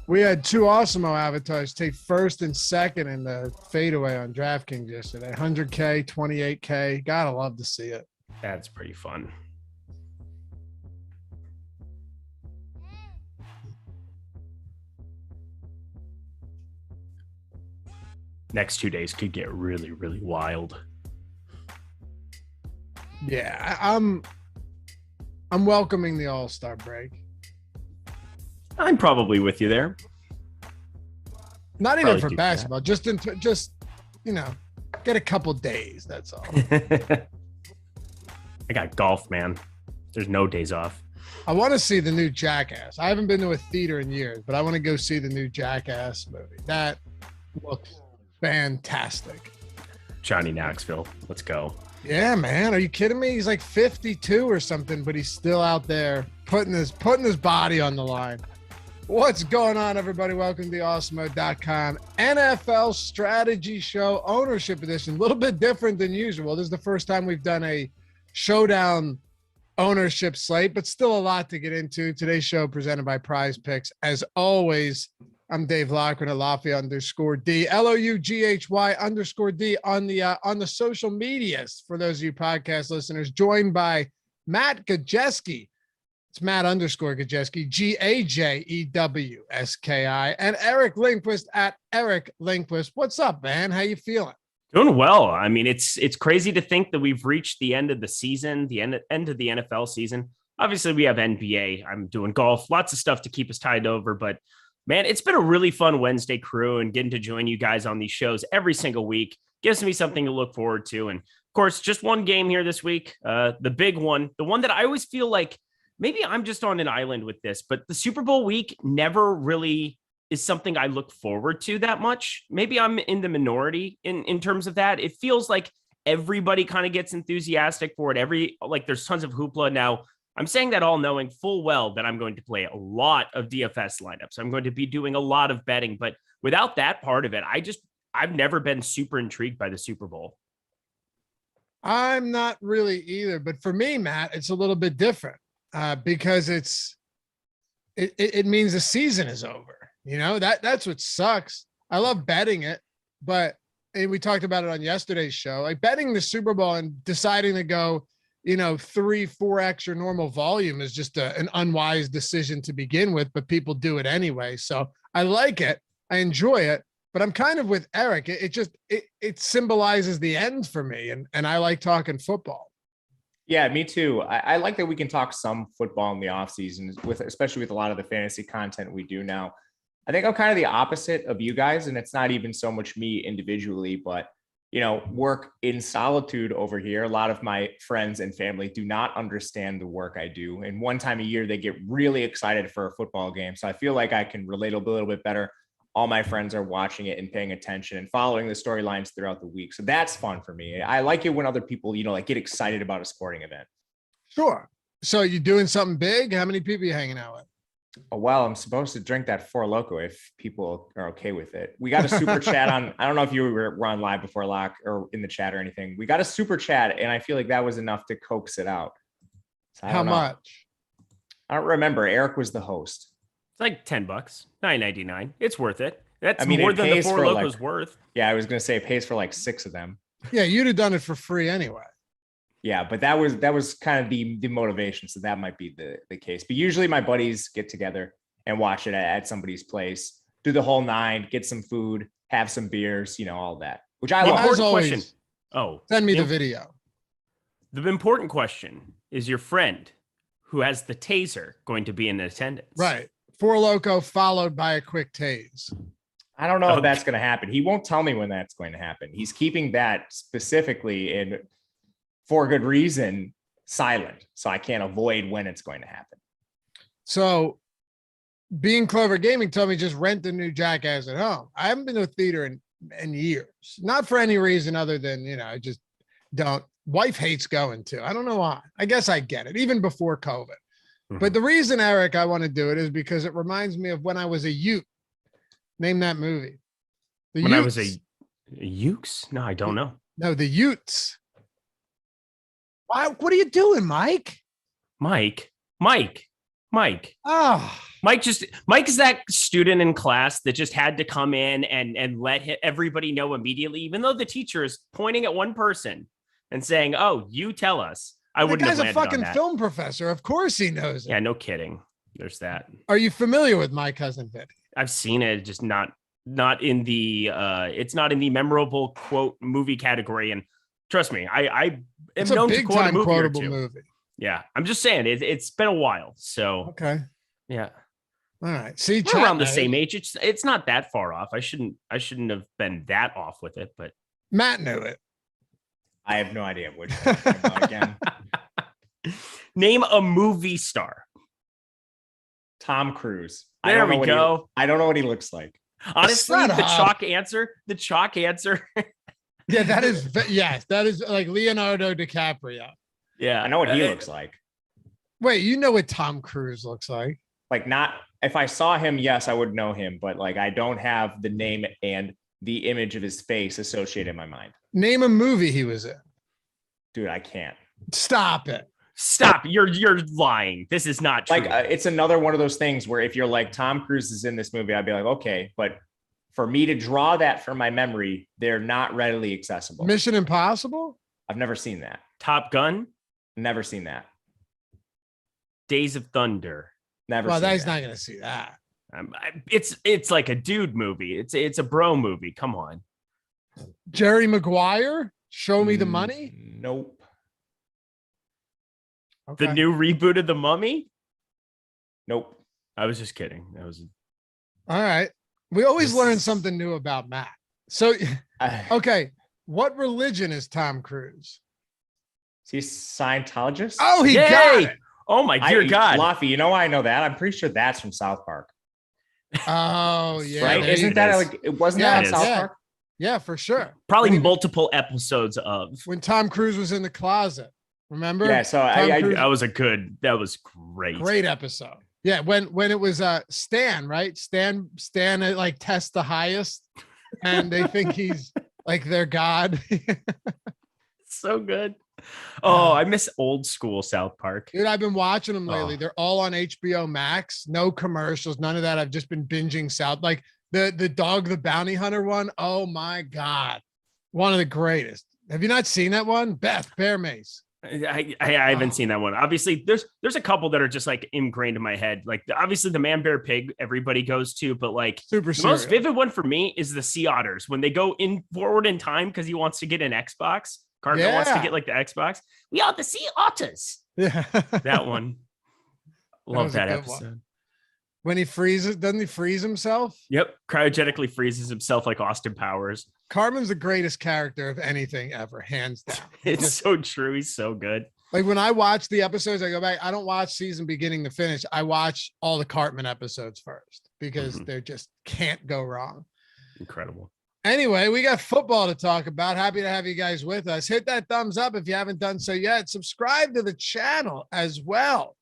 We had two Awesemo avatars take first and second in the fadeaway on DraftKings yesterday. 100K, 28K. Gotta love to see it. That's pretty fun. Next 2 days could get really, really wild. Yeah, I'm welcoming the All-Star break. I'm probably with you there. Not even for basketball, just get a couple days. That's all. I got golf, man. There's no days off. I want to see the new Jackass. I haven't been to a theater in years, but I want to go see the new Jackass movie. That looks fantastic. Johnny Knoxville. Let's go. Yeah, man. Are you kidding me? He's like 52 or something, but he's still out there putting his body on the line. What's going on, everybody? Welcome to the Awesemo.com NFL Strategy Show Ownership Edition. A little bit different than usual. This is the first time we've done a showdown ownership slate, but still a lot to get into. Today's show presented by Prize Picks. As always, I'm Dave Lockwood at Lafayette_D, LOUGHY_D on the social medias for those of you podcast listeners, joined by Matt Gajeski. It's Matt_Gajeski, GAJEWSKI, and Eric Lindquist at Eric Lindquist. What's up, man? How you feeling? Doing well. I mean, it's crazy to think that we've reached the end of the season, the end of the NFL season. Obviously, we have NBA. I'm doing golf, lots of stuff to keep us tied over. But man, it's been a really fun Wednesday crew, and getting to join you guys on these shows every single week gives me something to look forward to. And of course, just one game here this week, the big one, the one that I always feel like maybe I'm just on an island with this, but the Super Bowl week never really is something I look forward to that much. Maybe I'm in the minority in terms of that. It feels like everybody kind of gets enthusiastic for it. There's tons of hoopla. Now, I'm saying that all knowing full well that I'm going to play a lot of DFS lineups. I'm going to be doing a lot of betting, but without that part of it, I've never been super intrigued by the Super Bowl. I'm not really either, but for me, Matt, it's a little bit different. Because it means the season is over. You know, that's what sucks. I love betting it, but we talked about it on yesterday's show, like betting the Super Bowl and deciding to go, 3-4x your normal volume is just an unwise decision to begin with, but people do it anyway. So I like it. I enjoy it, but I'm kind of with Eric. It symbolizes the end for me. And I like talking football. Yeah, me too. I like that we can talk some football in the off season, especially with a lot of the fantasy content we do now. I think I'm kind of the opposite of you guys, and it's not even so much me individually, but work in solitude over here. A lot of my friends and family do not understand the work I do, and one time a year they get really excited for a football game. So I feel like I can relate a little bit better. All my friends are watching it and paying attention and following the storylines throughout the week. So that's fun for me. I like it when other people, get excited about a sporting event. Sure. So you doing something big? How many people are you hanging out with? Oh, well, I'm supposed to drink that Four Loko if people are okay with it. We got a super chat on. I don't know if you were on live before lock or in the chat or anything. We got a super chat, and I feel like that was enough to coax it out. So how much? I don't remember. Eric was the host. It's like $10, $9.99. It's worth it. That's more than the Four Locos worth. Yeah, I was going to say it pays for like 6 of them. Yeah, you'd have done it for free anyway. Yeah, but that was kind of the motivation. So that might be the case. But usually my buddies get together and watch it at somebody's place, do the whole 9, get some food, have some beers, all that, which I love. As always, send me the video. The important question is your friend who has the taser going to be in attendance. Right. Four Loko followed by a quick tase. I don't know if that's going to happen. He won't tell me when that's going to happen. He's keeping that specifically and for good reason silent. So I can't avoid when it's going to happen. So Being Clover Gaming told me just rent the new Jackass at home. I haven't been to a theater in years. Not for any reason other than, I just don't. Wife hates going to. I don't know why. I guess I get it, even before COVID. But the reason, Eric, I want to do it is because it reminds me of when I was a youth. Name that movie. I was a Ukes? No, I don't know. No, the Utes. Why? What are you doing, Mike? Mike, Mike. Oh, Mike is that student in class that just had to come in and let everybody know immediately, even though the teacher is pointing at one person and saying, "Oh, you tell us." I the wouldn't have guy's a landed on fucking that. film professor. Of course he knows it. Yeah, no kidding. There's that. Are you familiar with My Cousin Vinny? I've seen it, just not in the it's not in the memorable quote movie category. And trust me, I am It's a known to big quote a time movie or quotable two. movie. Yeah, I'm just saying it's been a while. So Okay. yeah. All right. See, We're around the Matt, same age. It's not that far off. I shouldn't have been that off with it, but Matt knew it. I have no idea which one you're talking about again. name a movie star. Tom Cruise. There we go. I don't know what he looks like. Honestly, Shut the up. chalk answer. Yeah, that is yes, that is like Leonardo DiCaprio. Yeah, I know what he looks like. Wait, you know what Tom Cruise looks like? Like, not if I saw him, yes, I would know him, but like I don't have the name and the image of his face associated in my mind. Name a movie he was in. Dude, I can't. Stop it. Stop! You're lying. This is not true. Like, it's another one of those things where if you're like Tom Cruise is in this movie, I'd be like, okay, but for me to draw that from my memory, they're not readily accessible. Mission Impossible? I've never seen that. Top Gun, Never seen that. Days of Thunder. Never. Well, seen he's that. not going to see that. It's like a dude movie. It's a bro movie. Come on. Jerry Maguire? Show me the money? Nope. Okay. The new reboot of The Mummy. Nope. I was just kidding. That was All right. We always This learn is- something new about Matt. So, okay. What religion is Tom Cruise? Is he a Scientologist? Oh, he Yay! got it. Oh my dear God. Laffy, you know why I know that? I'm pretty sure that's from South Park. Oh, yeah. Right? there Isn't you that is. like, it wasn't Yeah, that it on South is. Park? Yeah, for sure. Probably When he- multiple episodes of. When Tom Cruise was in the closet. Remember? Yeah, so Tom I Cruise- That was great. Great episode. Yeah, when it was Stan, right? Stan like tests the highest and they think he's like their god. So good. Oh, I miss old school South Park. Dude, I've been watching them lately. Oh. They're all on HBO Max. No commercials, none of that. I've just been binging South, like the Dog the Bounty Hunter one. Oh my God. One of the greatest. Have you not seen that one? Beth Bear Mace. I haven't seen that one. Obviously, there's a couple that are just like ingrained in my head. Like obviously the Man Bear Pig everybody goes to, but like Super the most serial. vivid one for me is the Sea Otters when they go in forward in time because he wants to get an Xbox. Cartman wants to Yeah. get like the Xbox. We are the Sea Otters. Yeah. That one. Love was a that good one. episode. When he freezes, doesn't he freeze himself? Yep. Cryogenically freezes himself like Austin Powers. Carmen's the greatest character of anything ever, hands down. It's so true. He's so good. Like when I watch the episodes, I go back. I don't watch season beginning to finish. I watch all the Cartman episodes first because Mhm. they just can't go wrong. Incredible. Anyway, we got football to talk about. Happy to have you guys with us. Hit that thumbs up if you haven't done so yet. Subscribe to the channel as well.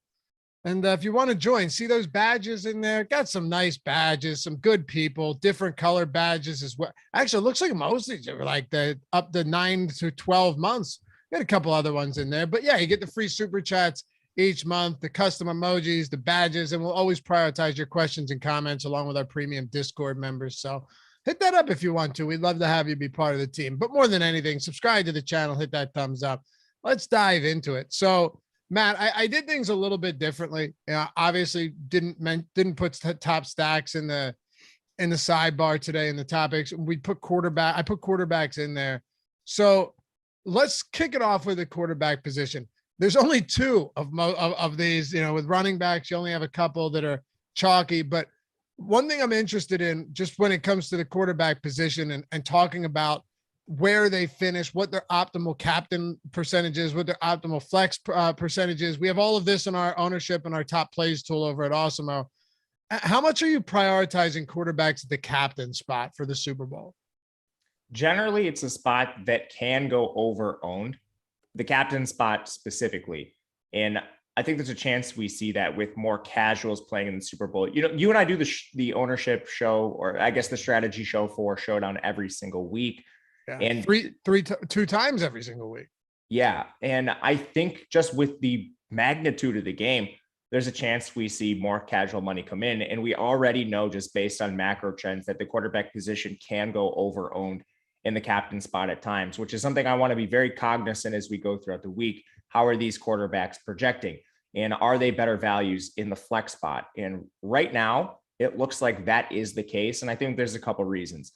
And if you want to join, see those badges in there? Got some nice badges, some good people, different color badges as well. Actually, it looks like mostly like the up to 9 to 12 months. Got a couple other ones in there, but yeah, you get the free super chats each month, the custom emojis, the badges, and we'll always prioritize your questions and comments along with our premium Discord members. So hit that up if you want to. We'd love to have you be part of the team. But more than anything, subscribe to the channel, hit that thumbs up. Let's dive into it. So, Matt, I did things a little bit differently. Obviously, didn't put top stacks in the sidebar today in the topics. We put quarterback. I put quarterbacks in there. So let's kick it off with the quarterback position. There's only two of these. With running backs, you only have a couple that are chalky. But one thing I'm interested in, just when it comes to the quarterback position and talking about where they finish, what their optimal captain percentages, what their optimal flex percentages. We have all of this in our ownership and our top plays tool over at Awesemo. How much are you prioritizing quarterbacks at the captain spot for the Super Bowl? Generally, it's a spot that can go over owned, the captain spot specifically. And I think there's a chance we see that with more casuals playing in the Super Bowl. You and I do the ownership show, or I guess the strategy show for Showdown every single week. Yeah. And two times every single week. Yeah. And I think just with the magnitude of the game, there's a chance we see more casual money come in. And we already know, just based on macro trends, that the quarterback position can go over owned in the captain spot at times, which is something I want to be very cognizant as we go throughout the week. How are these quarterbacks projecting? And are they better values in the flex spot? And right now, it looks like that is the case. And I think there's a couple reasons.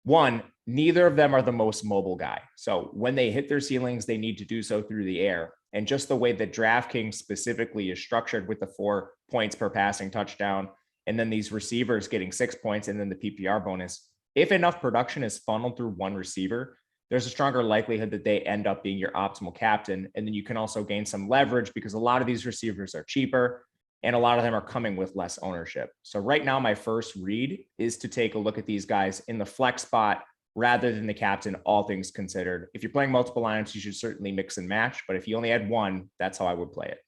One, neither of them are the most mobile guy. So when they hit their ceilings, they need to do so through the air. And just the way that DraftKings specifically is structured with the 4 points per passing touchdown, and then these receivers getting 6 points, and then the PPR bonus, if enough production is funneled through one receiver, there's a stronger likelihood that they end up being your optimal captain. And then you can also gain some leverage because a lot of these receivers are cheaper and a lot of them are coming with less ownership. So right now, my first read is to take a look at these guys in the flex spot rather than the captain, all things considered. If you're playing multiple lineups, you should certainly mix and match. But if you only had one, that's how I would play it.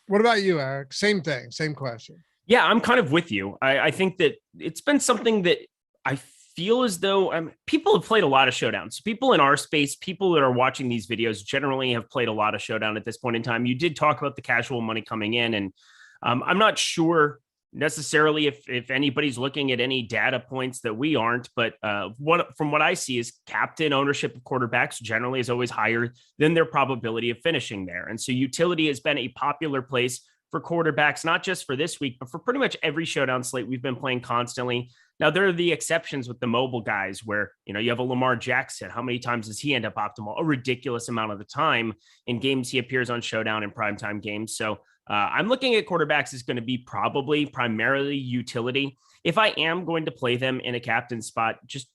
What about you, Eric? Same thing, same question. Yeah, I'm kind of with you. I think that it's been something that I feel as though people have played a lot of showdowns. People in our space, people that are watching these videos generally have played a lot of showdown at this point in time. You did talk about the casual money coming in, and I'm not sure necessarily if anybody's looking at any data points that we aren't, but from what I see is captain ownership of quarterbacks generally is always higher than their probability of finishing there. And so utility has been a popular place for quarterbacks, not just for this week, but for pretty much every showdown slate we've been playing constantly. Now, there are the exceptions with the mobile guys where, you have a Lamar Jackson. How many times does he end up optimal? A ridiculous amount of the time in games he appears on showdown and primetime games. So I'm looking at quarterbacks is going to be probably primarily utility. If I am going to play them in a captain spot, just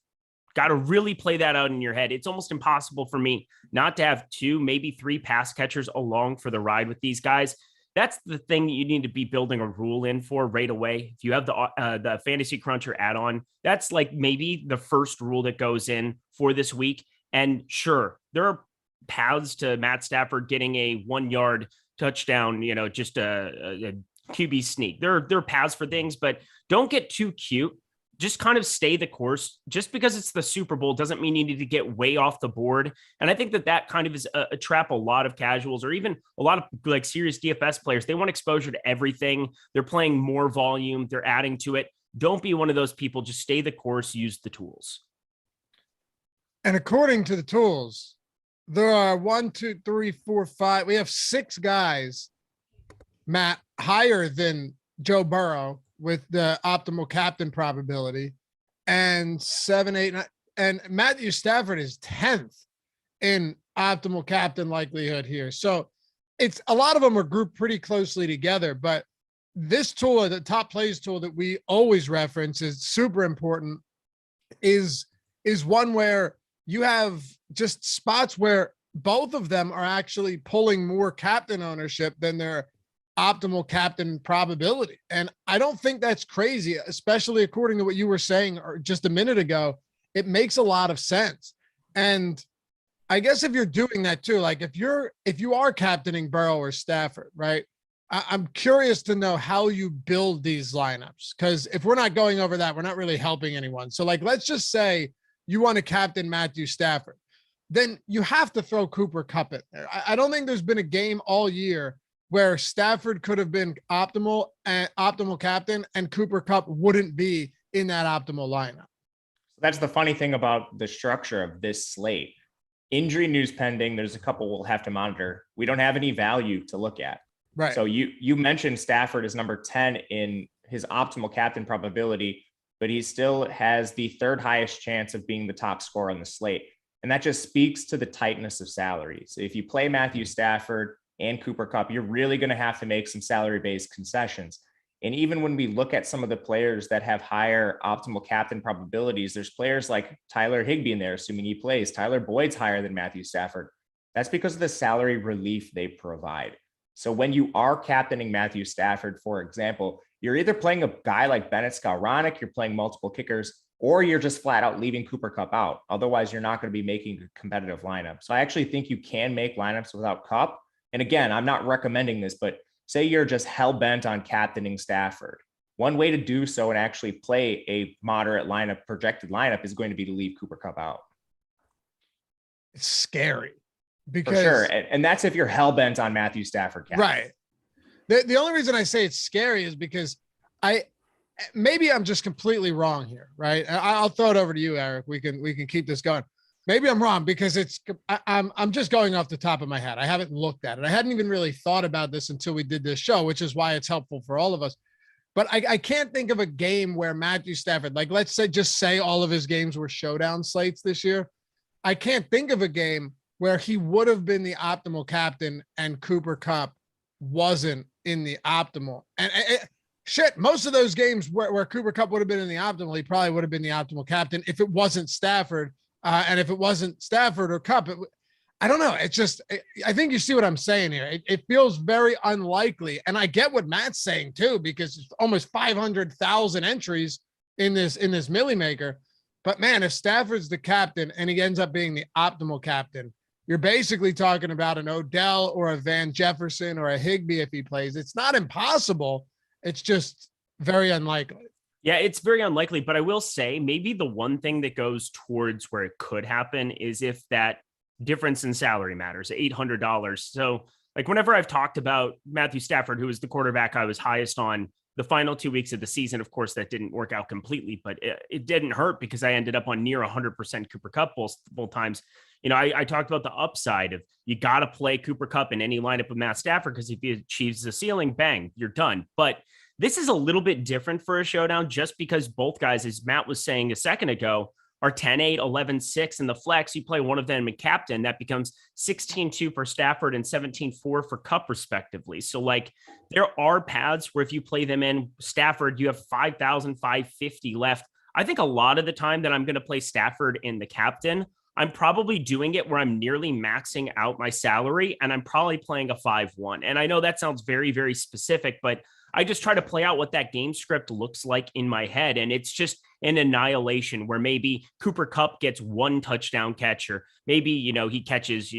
got to really play that out in your head. It's almost impossible for me not to have 2, maybe 3 pass catchers along for the ride with these guys. That's the thing you need to be building a rule in for right away. If you have the Fantasy Cruncher add-on, that's like maybe the first rule that goes in for this week. And sure, there are paths to Matt Stafford getting a 1-yard touchdown, just a QB sneak. There are paths for things, but don't get too cute. Just kind of stay the course. Just because it's the Super Bowl doesn't mean you need to get way off the board. And I think that kind of is a trap a lot of casuals or even a lot of like serious DFS players. They want exposure to everything. They're playing more volume. They're adding to it. Don't be one of those people. Just stay the course, use the tools. And according to the tools, there are 1, 2, 3, 4, 5. We have 6 guys, Matt, higher than Joe Burrow with the optimal captain probability, and 7, 8, 9, and Matthew Stafford is 10th in optimal captain likelihood here. So it's a lot of them are grouped pretty closely together, but this tool, the top plays tool that we always reference is super important, is one where you have just spots where both of them are actually pulling more captain ownership than their optimal captain probability. And I don't think that's crazy, especially according to what you were saying just a minute ago. It makes a lot of sense. And I guess if you're doing that too, like if you are captaining Burrow or Stafford, right? I'm curious to know how you build these lineups, because if we're not going over that, we're not really helping anyone. So like, let's just say you want to captain Matthew Stafford, then you have to throw Cooper Kupp in there. I don't think there's been a game all year where Stafford could have been optimal captain and Cooper Kupp wouldn't be in that optimal lineup. That's the funny thing about the structure of this slate. Injury news pending. There's a couple we'll have to monitor. We don't have any value to look at. Right. So you mentioned Stafford is number 10 in his optimal captain probability, but he still has the 3rd highest chance of being the top scorer on the slate. And that just speaks to the tightness of salary. So if you play Matthew Stafford and Cooper Kupp, you're really going to have to make some salary-based concessions. And even when we look at some of the players that have higher optimal captain probabilities, there's players like Tyler Higbee in there, assuming he plays. Tyler Boyd's higher than Matthew Stafford. That's because of the salary relief they provide. So when you are captaining Matthew Stafford, for example, you're either playing a guy like Bennett Skowronek, you're playing multiple kickers, or you're just flat out leaving Cooper Kupp out. Otherwise, you're not going to be making a competitive lineup. So I actually think you can make lineups without Kupp. And again, I'm not recommending this, but say you're just hell-bent on captaining Stafford. One way to do so and actually play a moderate lineup, projected lineup, is going to be to leave Cooper Kupp out. It's scary because for sure. And that's if you're hell-bent on Matthew Stafford. Right. The only reason I say it's scary is because maybe I'm just completely wrong here, right? I'll throw it over to you, Eric. We can keep this going. Maybe I'm wrong because I'm just going off the top of my head. I haven't looked at it. I hadn't even really thought about this until we did this show, which is why it's helpful for all of us. But I can't think of a game where Matthew Stafford, like let's say all of his games were showdown slates this year. I can't think of a game where he would have been the optimal captain and Cooper Kupp wasn't in the optimal. And shit, most of those games where Cooper Kupp would have been in the optimal, he probably would have been the optimal captain if it wasn't Stafford. And if it wasn't Stafford or Kupp, I don't know. It's just, I think you see what I'm saying here. It feels very unlikely. And I get what Matt's saying too, because it's almost 500,000 entries in this Millie Maker. But man, if Stafford's the captain and he ends up being the optimal captain, you're basically talking about an Odell or a Van Jefferson or a Higbee if he plays. It's not impossible. It's just very unlikely. Yeah, it's very unlikely. But I will say maybe the one thing that goes towards where it could happen is if that difference in salary matters, $800. So like whenever I've talked about Matthew Stafford, who was the quarterback I was highest on the final 2 weeks of the season, of course, that didn't work out completely, but it didn't hurt because I ended up on near 100% Cooper Kupp both times. You know, I talked about the upside of you got to play Cooper Kupp in any lineup with Matt Stafford because if he achieves the ceiling, bang, you're done. But this is a little bit different for a showdown just because both guys, as Matt was saying a second ago, are 10-8, 11-6 in the flex. You play one of them in captain, that becomes 16-2 for Stafford and 17-4 for Kupp, respectively. So, like, there are paths where if you play them in Stafford, you have 5,550 left. I think a lot of the time that I'm going to play Stafford in the captain, I'm probably doing it where I'm nearly maxing out my salary, and I'm probably playing a 5-1. And I know that sounds very, very specific, but I just try to play out what that game script looks like in my head. And it's just an annihilation where maybe Cooper Kupp gets one touchdown catch, or maybe, you know, he catches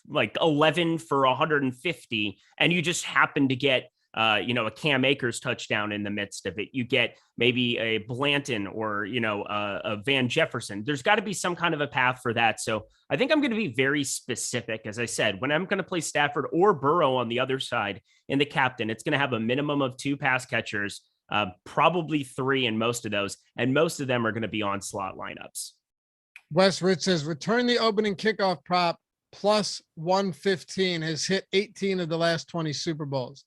like 11 for 150 and you just happen to get, a Cam Akers touchdown in the midst of it. You get maybe a Blanton or, a Van Jefferson. There's got to be some kind of a path for that. So I think I'm going to be very specific. As I said, when I'm going to play Stafford or Burrow on the other side in the captain, it's going to have a minimum of 2 pass catchers, probably 3 in most of those. And most of them are going to be on slot lineups. Wes Rich says, return the opening kickoff prop plus 115 has hit 18 of the last 20 Super Bowls.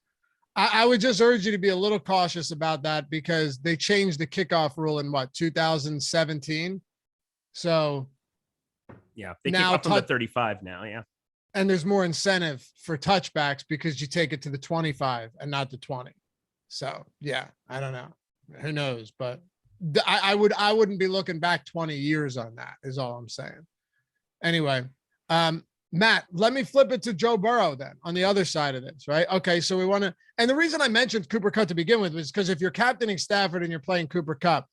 I would just urge you to be a little cautious about that because they changed the kickoff rule in 2017. So yeah, they kick off from the 35 now. Yeah. And there's more incentive for touchbacks because you take it to the 25 and not the 20. So yeah, I don't know. Who knows? But I wouldn't be looking back 20 years on that is all I'm saying. Anyway, Matt, let me flip it to Joe Burrow then on the other side of this, right? Okay, so we want to, and the reason I mentioned Cooper Kupp to begin with was because if you're captaining Stafford and you're playing Cooper Kupp,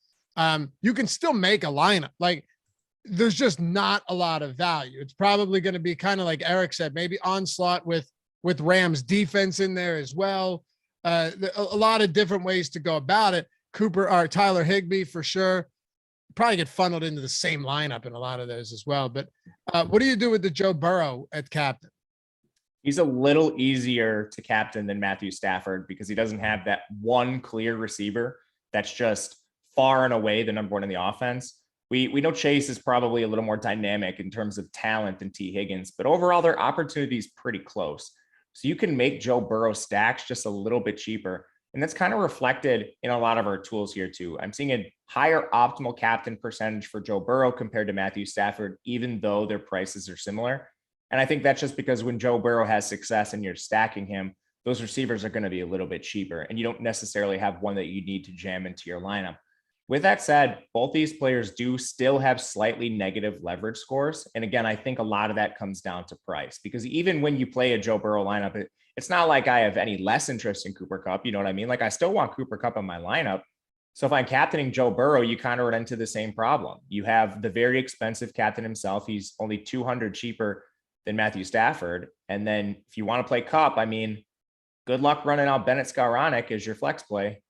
you can still make a lineup. Like there's just not a lot of value. It's probably going to be kind of like Eric said, maybe onslaught with Rams defense in there as well. A lot of different ways to go about it. Tyler Higbee for sure. Probably get funneled into the same lineup in a lot of those as well. But what do you do with the Joe Burrow at captain? He's a little easier to captain than Matthew Stafford because he doesn't have that one clear receiver that's just far and away the number one in the offense. We know Chase is probably a little more dynamic in terms of talent than T. Higgins, but overall their opportunity is pretty close. So you can make Joe Burrow stacks just a little bit cheaper. And that's kind of reflected in a lot of our tools here too. I'm seeing a higher optimal captain percentage for Joe Burrow compared to Matthew Stafford, even though their prices are similar. And I think that's just because when Joe Burrow has success and you're stacking him, those receivers are going to be a little bit cheaper and you don't necessarily have one that you need to jam into your lineup. With that said, both these players do still have slightly negative leverage scores. And again, I think a lot of that comes down to price because even when you play a Joe Burrow lineup, it's not like I have any less interest in Cooper Kupp. You know what I mean? Like I still want Cooper Kupp in my lineup. So if I'm captaining Joe Burrow, you kind of run into the same problem. You have the very expensive captain himself. He's only 200 cheaper than Matthew Stafford. And then if you want to play Kupp, I mean, good luck running out Bennett Skowronek as your flex play.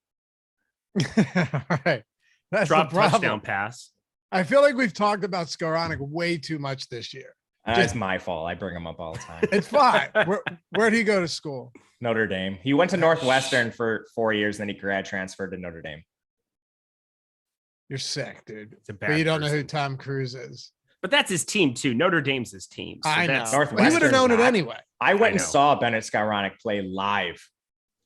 All right. That's Drop the problem. Touchdown pass. I feel like we've talked about Skowronek way too much this year. It's my fault. I bring him up all the time. It's fine. Where'd he go to school? Notre Dame. He went to Northwestern for 4 years, then he grad transferred to Notre Dame. You're sick, dude. It's a bad But you don't know who person. Tom Cruise is. But that's his team too. Notre Dame's his team. So I know. that's- He would have Northwestern's known it not. anyway. I went I and know. saw Bennett Skowronek play live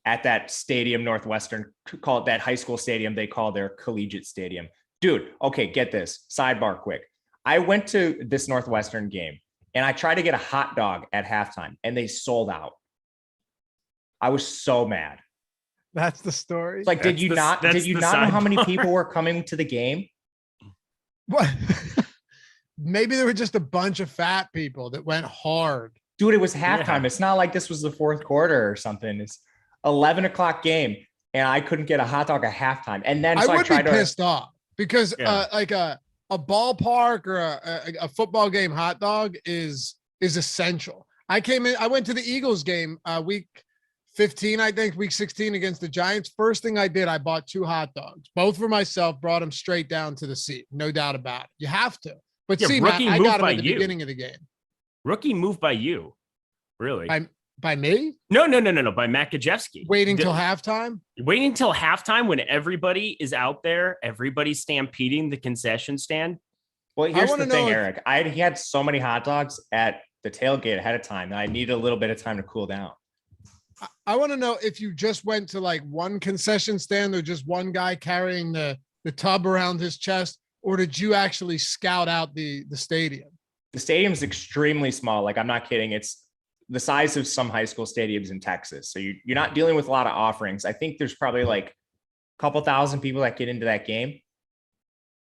at that stadium, Northwestern, call it that high school stadium they call their collegiate stadium. Dude, okay, get this. Sidebar quick. I went to this Northwestern game and I tried to get a hot dog at halftime and they sold out. I was so mad. That's the story. It's like, did you not know how many sidebar. people were coming to the game? What? Maybe there were just a bunch of fat people that went hard. Dude, it was halftime. Yeah. It's not like this was the fourth quarter or something. It's 11 o'clock game and I couldn't get a hot dog at halftime. And then I so I would be tried to pissed off because Yeah. like a ballpark or a football game hot dog is essential. I went to the Eagles game week 15, I think, week 16 against the Giants. First thing I did, I bought 2 hot dogs, both for myself, brought them straight down to the seat. No doubt about it. You have to. But Yeah, see, Matt, rookie I move got him by at the you. beginning of the game. Rookie move by you. Really? By me? No. By Matt Gajewski. Waiting till halftime? Waiting until halftime when everybody is out there, everybody's stampeding the concession stand. Well, here's wanna the thing, know if- Eric. He had so many hot dogs at the tailgate ahead of time that I needed a little bit of time to cool down. I want to know if you just went to like one concession stand or just one guy carrying the tub around his chest, or did you actually scout out the stadium? The stadium's extremely small. Like, I'm not kidding. It's the size of some high school stadiums in Texas. So you're not dealing with a lot of offerings. I think there's probably like a couple thousand people that get into that game.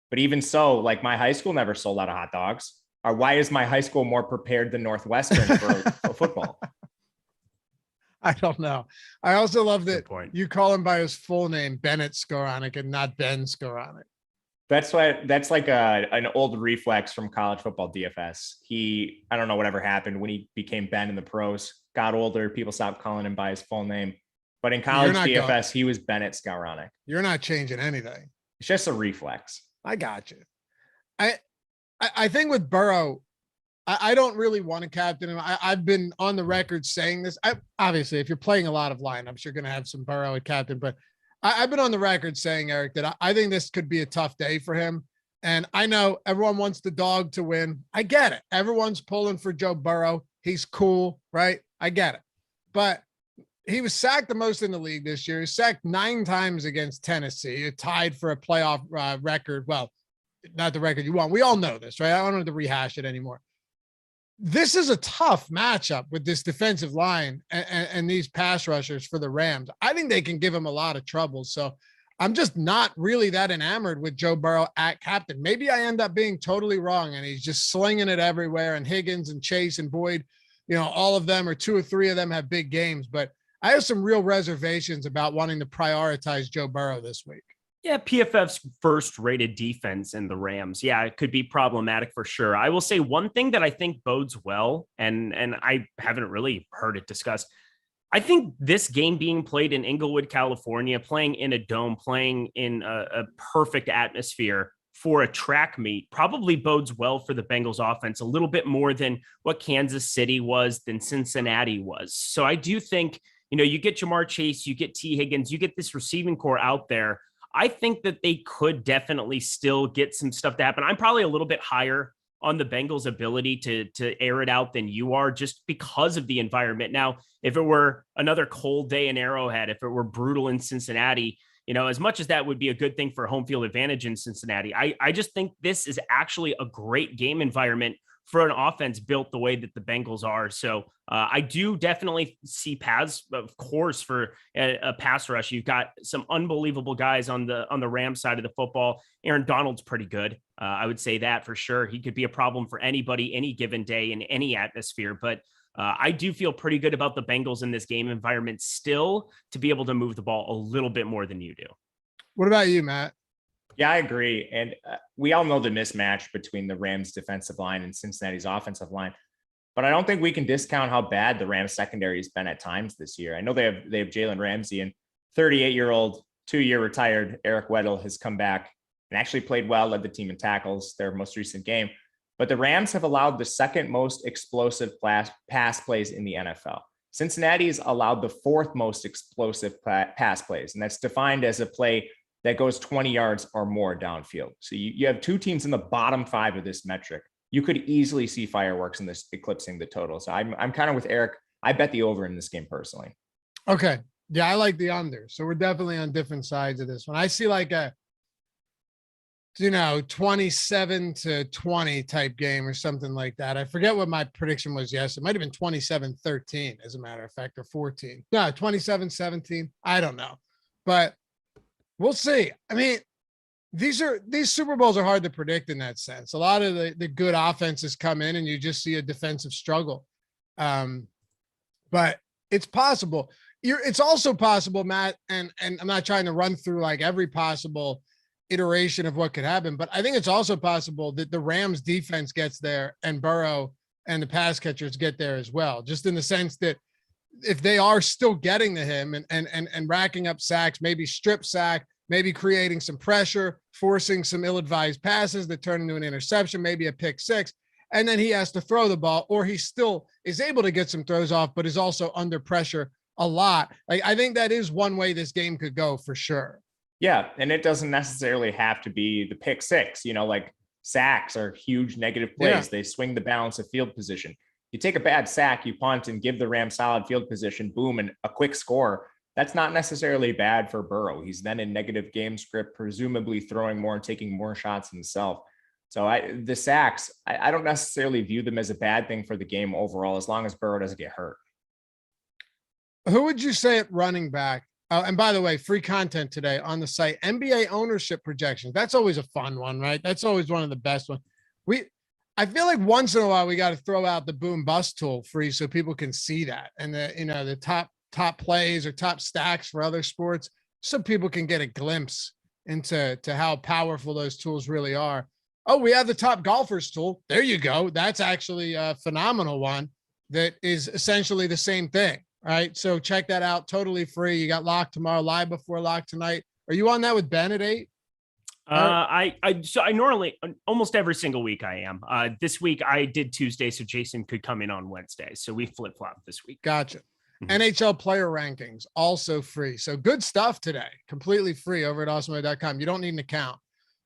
But even so, like, my high school never sold out of hot dogs. Or why is my high school more prepared than Northwestern for football? I don't know. I also love Good that point. you call him by his full name, Bennett Skowronek, and not Ben Skowronek. That's like an old reflex from college football DFS. I don't know whatever happened when he became Ben in the pros, got older, people stopped calling him by his full name. But in college not DFS, he was Bennett Skowronek. You're not changing anything. It's just a reflex. I got you. I think with Burrow, I don't really want to captain him. I've been on the record saying this. Obviously, if you're playing a lot of lineups, you're going to have some Burrow at captain. But I've been on the record saying, Eric, that I think this could be a tough day for him. And I know everyone wants the dog to win. I get it. Everyone's pulling for Joe Burrow. He's cool, right? I get it. But he was sacked the most in the league this year. He was sacked 9 times against Tennessee. He tied for a playoff record. Well, not the record you want. We all know this, right? I don't have to rehash it anymore. This is a tough matchup with this defensive line and these pass rushers for the Rams. I think they can give him a lot of trouble. So I'm just not really that enamored with Joe Burrow at captain. Maybe I end up being totally wrong and he's just slinging it everywhere. And Higgins and Chase and Boyd, all of them or 2 or 3 of them have big games. But I have some real reservations about wanting to prioritize Joe Burrow this week. Yeah, PFF's first rated defense in the Rams. Yeah, it could be problematic for sure. I will say one thing that I think bodes well, and I haven't really heard it discussed. I think this game being played in Inglewood, California, playing in a dome, playing in a perfect atmosphere for a track meet probably bodes well for the Bengals offense a little bit more than what Kansas City was, than Cincinnati was. So I do think, you get Jamar Chase, you get T. Higgins, you get this receiving core out there. I think that they could definitely still get some stuff to happen. I'm probably a little bit higher on the Bengals' ability to air it out than you are, just because of the environment. Now, if it were another cold day in Arrowhead, if it were brutal in Cincinnati, as much as that would be a good thing for home field advantage in Cincinnati, I just think this is actually a great game environment for an offense built the way that the Bengals are. So I do definitely see paths, of course, for a pass rush. You've got some unbelievable guys on the Rams side of the football. Aaron Donald's pretty good. I would say that for sure. He could be a problem for anybody, any given day in any atmosphere. But I do feel pretty good about the Bengals in this game environment still to be able to move the ball a little bit more than you do. What about you, Matt? Yeah, I agree. And we all know the mismatch between the Rams defensive line and Cincinnati's offensive line. But I don't think we can discount how bad the Rams secondary has been at times this year. I know they have Jalen Ramsey, and 38-year-old, 2-year retired Eric Weddle has come back and actually played well, led the team in tackles, their most recent game. but the Rams have allowed the second most explosive pass plays in the NFL. Cincinnati's allowed the fourth most explosive pass plays, and that's defined as a play that goes 20 yards or more downfield. So you have two teams in the bottom 5 of this metric. You could easily see fireworks in this eclipsing the total. So I'm kind of with Eric. I bet the over in this game personally. Okay. Yeah, I like the under. So we're definitely on different sides of this one. I see like a 27-20 type game or something like that. I forget what my prediction was. Yes, it might have been 27-13 as a matter of fact, or 14. No, 27-17. I don't know, but we'll see. I mean, these Super Bowls are hard to predict in that sense. A lot of the good offenses come in and you just see a defensive struggle. But it's possible. It's also possible, Matt, and I'm not trying to run through like every possible iteration of what could happen, but I think it's also possible that the Rams defense gets there and Burrow and the pass catchers get there as well, just in the sense that if they are still getting to him and racking up sacks, maybe strip sack, maybe creating some pressure, forcing some ill-advised passes that turn into an interception, maybe a pick six, and then he has to throw the ball, or he still is able to get some throws off, but is also under pressure a lot. Like, I think that is one way this game could go for sure. Yeah, and it doesn't necessarily have to be the pick six. Like sacks are huge negative plays. Yeah. They swing the balance of field position. You take a bad sack, you punt and give the Rams solid field position, boom, and a quick score. That's not necessarily bad for Burrow. He's then in negative game script, presumably throwing more and taking more shots himself. So the sacks, I don't necessarily view them as a bad thing for the game overall, as long as Burrow doesn't get hurt. Who would you say at running back? And by the way, free content today on the site, NBA ownership projections. That's always a fun one, right? That's always one of the best ones. I feel like once in a while we got to throw out the boom bust tool free so people can see that, and the top plays or top stacks for other sports, so people can get a glimpse into how powerful those tools really are. Oh, we have the top golfers tool. There you go. That's actually a phenomenal one that is essentially the same thing. All right. So check that out. Totally free. You got lock tomorrow, live before lock tonight. Are you on that with Ben at 8? I normally almost every single week I am. This week I did Tuesday, so Jason could come in on Wednesday. So we flip flop this week. Gotcha. Mm-hmm. NHL player rankings also free. So good stuff today. Completely free over at awesemo.com. You don't need an account.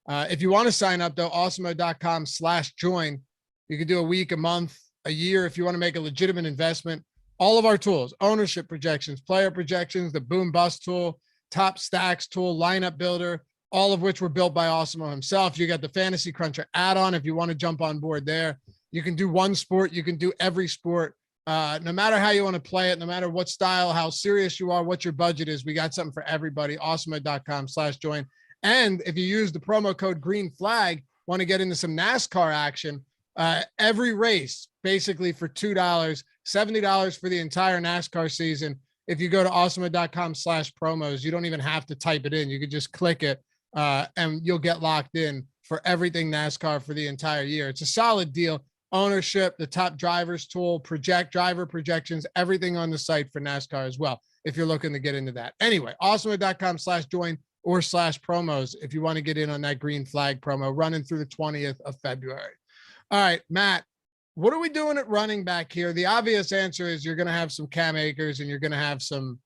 If you want to sign up though, awesemo.com/join. You can do a week, a month, a year. If you want to make a legitimate investment, all of our tools, ownership projections, player projections, the boom bust tool, top stacks tool, lineup builder, all of which were built by Awesemo himself. You got the Fantasy Cruncher add-on. If you want to jump on board there, you can do one sport. You can do every sport. No matter how you want to play it, no matter what style, how serious you are, what your budget is, we got something for everybody. Awesemo.com/join. And if you use the promo code green flag, want to get into some NASCAR action, every race basically for $2, $70 for the entire NASCAR season. If you go to awesemo.com/promos, you don't even have to type it in. You could just click it and you'll get locked in for everything NASCAR for the entire year. It's a solid deal. Ownership, the top drivers tool, driver projections, everything on the site for NASCAR as well, if you're looking to get into that. Anyway, awesemo.com/join or /promos if you want to get in on that green flag promo running through the 20th of February. All right, Matt, what are we doing at running back here? The obvious answer is you're going to have some Cam Akers and you're going to have some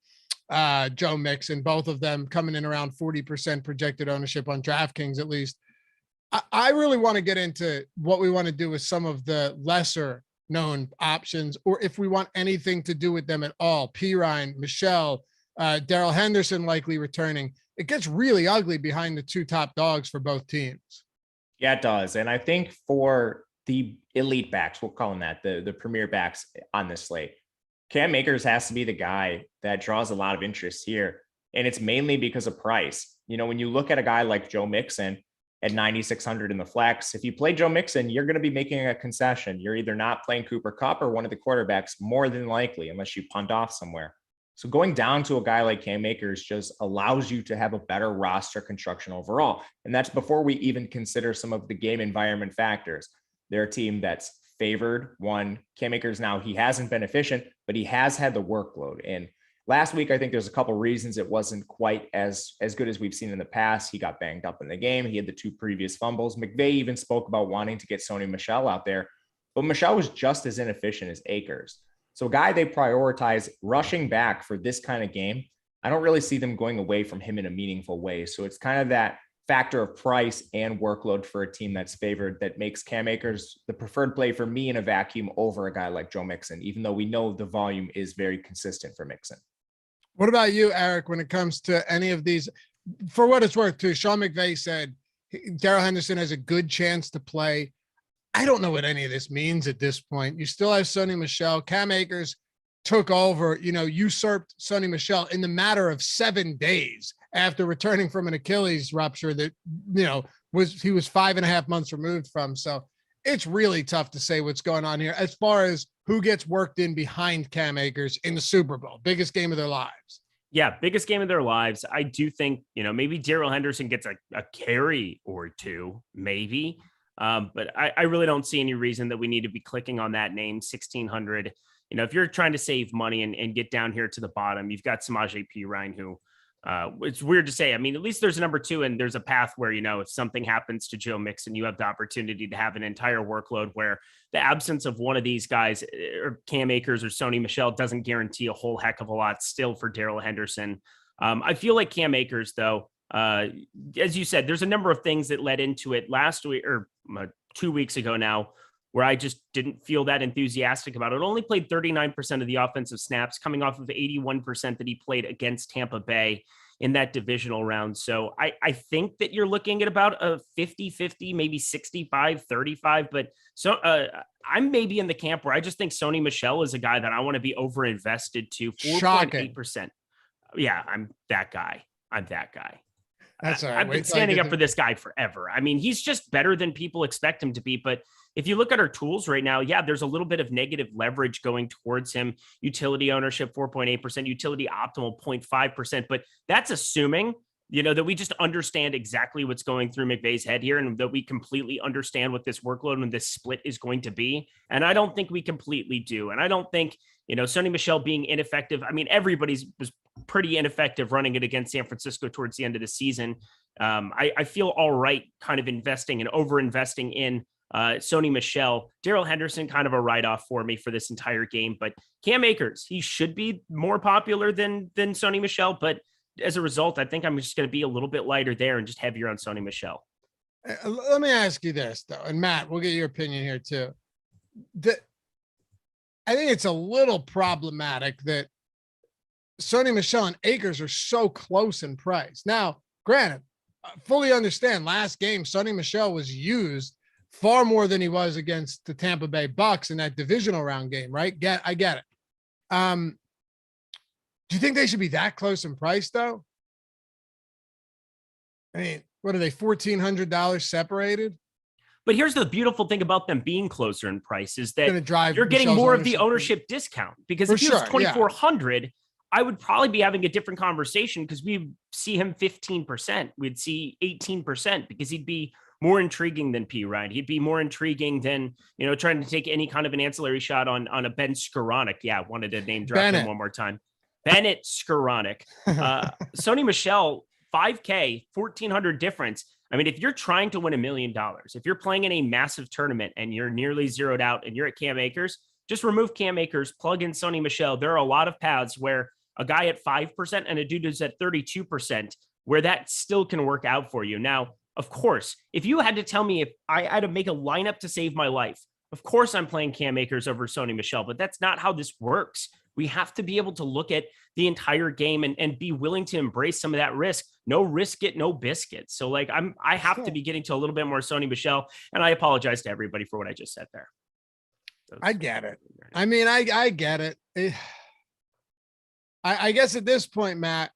Joe Mixon, both of them coming in around 40% projected ownership on DraftKings at least. I really want to get into what we want to do with some of the lesser known options, or if we want anything to do with them at all. Pirine, Michelle, Darrell Henderson likely returning. It gets really ugly behind the two top dogs for both teams. Yeah, it does. And I think for the elite backs, we'll call them that, the premier backs on this slate, Cam Akers has to be the guy that draws a lot of interest here. And it's mainly because of price. When you look at a guy like Joe Mixon at 9,600 in the flex, if you play Joe Mixon, you're going to be making a concession. You're either not playing Cooper Kupp or one of the quarterbacks, more than likely, unless you punt off somewhere. So going down to a guy like Cam Akers just allows you to have a better roster construction overall. And that's before we even consider some of the game environment factors. They're a team that's favored. One, Cam Akers now, he hasn't been efficient, but he has had the workload. And Last week, I think there's a couple reasons it wasn't quite as good as we've seen in the past. He got banged up in the game. He had the 2 previous fumbles. McVay even spoke about wanting to get Sony Michel out there, but Michel was just as inefficient as Akers. So a guy they prioritize rushing back for this kind of game, I don't really see them going away from him in a meaningful way. So it's kind of that factor of price and workload for a team that's favored that makes Cam Akers the preferred play for me in a vacuum over a guy like Joe Mixon, even though we know the volume is very consistent for Mixon. What about you, Eric, when it comes to any of these? For what it's worth, too, Sean McVay said Darrell Henderson has a good chance to play. I don't know what any of this means at this point. You still have Sony Michel. Cam Akers took over, usurped Sony Michel in the matter of 7 days after returning from an Achilles rupture that, he was 5.5 months removed from. So it's really tough to say what's going on here as far as who gets worked in behind Cam Akers in the Super Bowl, biggest game of their lives. Yeah, biggest game of their lives. I do think, maybe Darrell Henderson gets a carry or 2, maybe. But I really don't see any reason that we need to be clicking on that name, 1,600. If you're trying to save money and get down here to the bottom, you've got Samaje Perine, who it's weird to say. I mean, at least there's a number 2 and there's a path where, if something happens to Joe Mixon, you have the opportunity to have an entire workload where the absence of one of these guys or Cam Akers or Sony Michel doesn't guarantee a whole heck of a lot still for Darrell Henderson. I feel like Cam Akers, though, as you said, there's a number of things that led into it last week or 2 weeks ago now, where I just didn't feel that enthusiastic about it. Only played 39% of the offensive snaps, coming off of 81% that he played against Tampa Bay in that divisional round. So I think that you're looking at about a 50-50, maybe 65-35. But so I'm maybe in the camp where I just think Sony Michel is a guy that I want to be overinvested to 4.8%. Yeah, I'm that guy. That's all right. I've been standing up for this guy forever. I mean, he's just better than people expect him to be. But if you look at our tools right now, yeah, there's a little bit of negative leverage going towards him. Utility ownership, 4.8%, utility optimal, 0.5%. But that's assuming, that we just understand exactly what's going through McVay's head here and that we completely understand what this workload and this split is going to be. And I don't think we completely do. And I don't think, Sony Michel being ineffective. I mean, everybody's was pretty ineffective running it against San Francisco towards the end of the season. I feel all right kind of investing and over-investing in Sony Michel. Darrell Henderson, kind of a write-off for me for this entire game. But Cam Akers, he should be more popular than Sony Michel. But as a result, I think I'm just going to be a little bit lighter there and just heavier on Sony Michel. Let me ask you this, though. And Matt, we'll get your opinion here, too. I think it's a little problematic that Sony Michel and Akers are so close in price. Now, granted, I fully understand last game, Sony Michel was used far more than he was against the Tampa Bay Bucks in that divisional round game, right? I get it. Do you think they should be that close in price, though? I mean, what are they, $1,400 separated? But here's the beautiful thing about them being closer in price is that you're getting Michel's more of the ownership discount, because if he was 2,400, I would probably be having a different conversation because we see him 15%. We'd see 18% because he'd be more intriguing than Perine. He'd be more intriguing than, trying to take any kind of an ancillary shot on a Ben Skoranek. Yeah, I wanted to name drop him one more time. Bennett Skoranek. Sony Michel, 5K, 1,400 difference. I mean, if you're trying to win $1 million, if you're playing in a massive tournament and you're nearly zeroed out and you're at Cam Akers, just remove Cam Akers, plug in Sony Michel. There are a lot of paths where a guy at 5% and a dude who's at 32%, where that still can work out for you. Now, of course, if you had to tell me if I had to make a lineup to save my life, of course I'm playing Cam Akers over Sony Michel, but that's not how this works. We have to be able to look at the entire game and be willing to embrace some of that risk. No risk it, no biscuit. So I have to be getting to a little bit more Sony Michel, and I apologize to everybody for what I just said there. I get it. I mean, I get it. I guess at this point, Matt,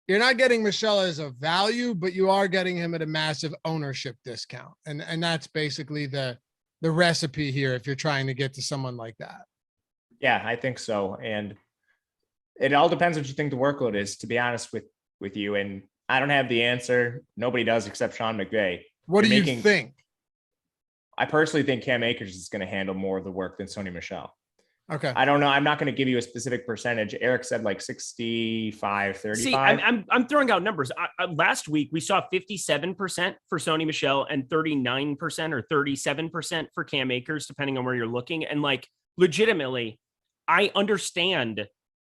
you're not getting Michel as a value, but you are getting him at a massive ownership discount. And that's basically the recipe here if you're trying to get to someone like that. Yeah, I think so. And it all depends what you think the workload is, to be honest with you. And I don't have the answer. Nobody does except Sean McVay. What do you think? I personally think Cam Akers is going to handle more of the work than Sony Michel. Okay. I don't know. I'm not going to give you a specific percentage. Eric said like 65, 35. See, I'm throwing out numbers. Last week we saw 57% for Sony Michel and 39% or 37% for Cam Akers, depending on where you're looking. And like, legitimately, I understand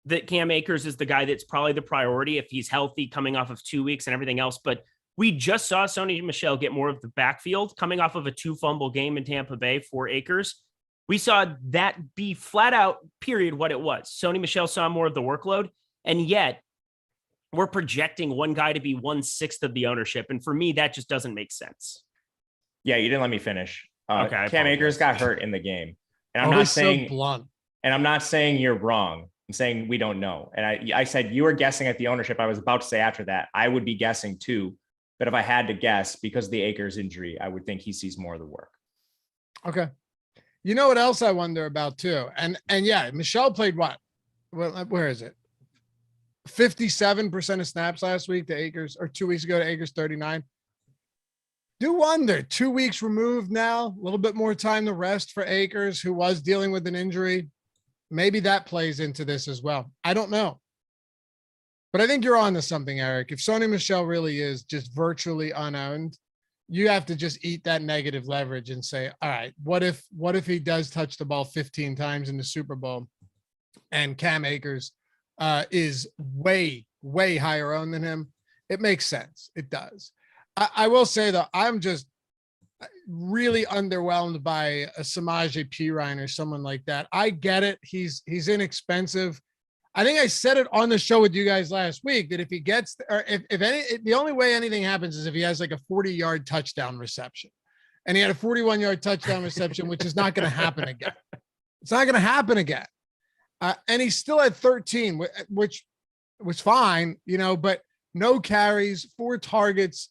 that Cam Akers is the guy that's probably the priority if he's healthy coming off of 2 weeks and everything else. But we just saw Sony Michel get more of the backfield coming off of a 2-fumble game in Tampa Bay for Akers. We saw that be flat out, period, what it was. Sony Michel saw more of the workload, and yet we're projecting one guy to be 1/6 of the ownership. And for me, that just doesn't make sense. Yeah, you didn't let me finish. Okay, Cam Akers got hurt in the game. And I'm not saying so blunt. And I'm not saying you're wrong. I'm saying we don't know. And I said you were guessing at the ownership. I was about to say after that, I would be guessing too. But if I had to guess, because of the Akers injury, I would think he sees more of the work. Okay. You know what else I wonder about too? And yeah, Michelle played what? Well, where is it? 57% of snaps last week to Akers, or 2 weeks ago to Akers 39. Do wonder, 2 weeks removed now, a little bit more time to rest for Akers, who was dealing with an injury. Maybe that plays into this as well. I don't know. But I think you're on to something, Eric. If Sony Michel really is just virtually unowned, you have to just eat that negative leverage and say, all right, what if he does touch the ball 15 times in the Super Bowl and Cam Akers is way, way higher owned than him? It makes sense. It does. I will say though, I'm just really underwhelmed by a Samaje Perine or someone like that. I get it. He's inexpensive. I think I said it on the show with you guys last week that if he gets, or the only way anything happens is if he has like a 40-yard touchdown reception, and he had a 41-yard touchdown reception, which is not going to happen again. It's not going to happen again. And he still had 13, which was fine, but no carries, 4 targets.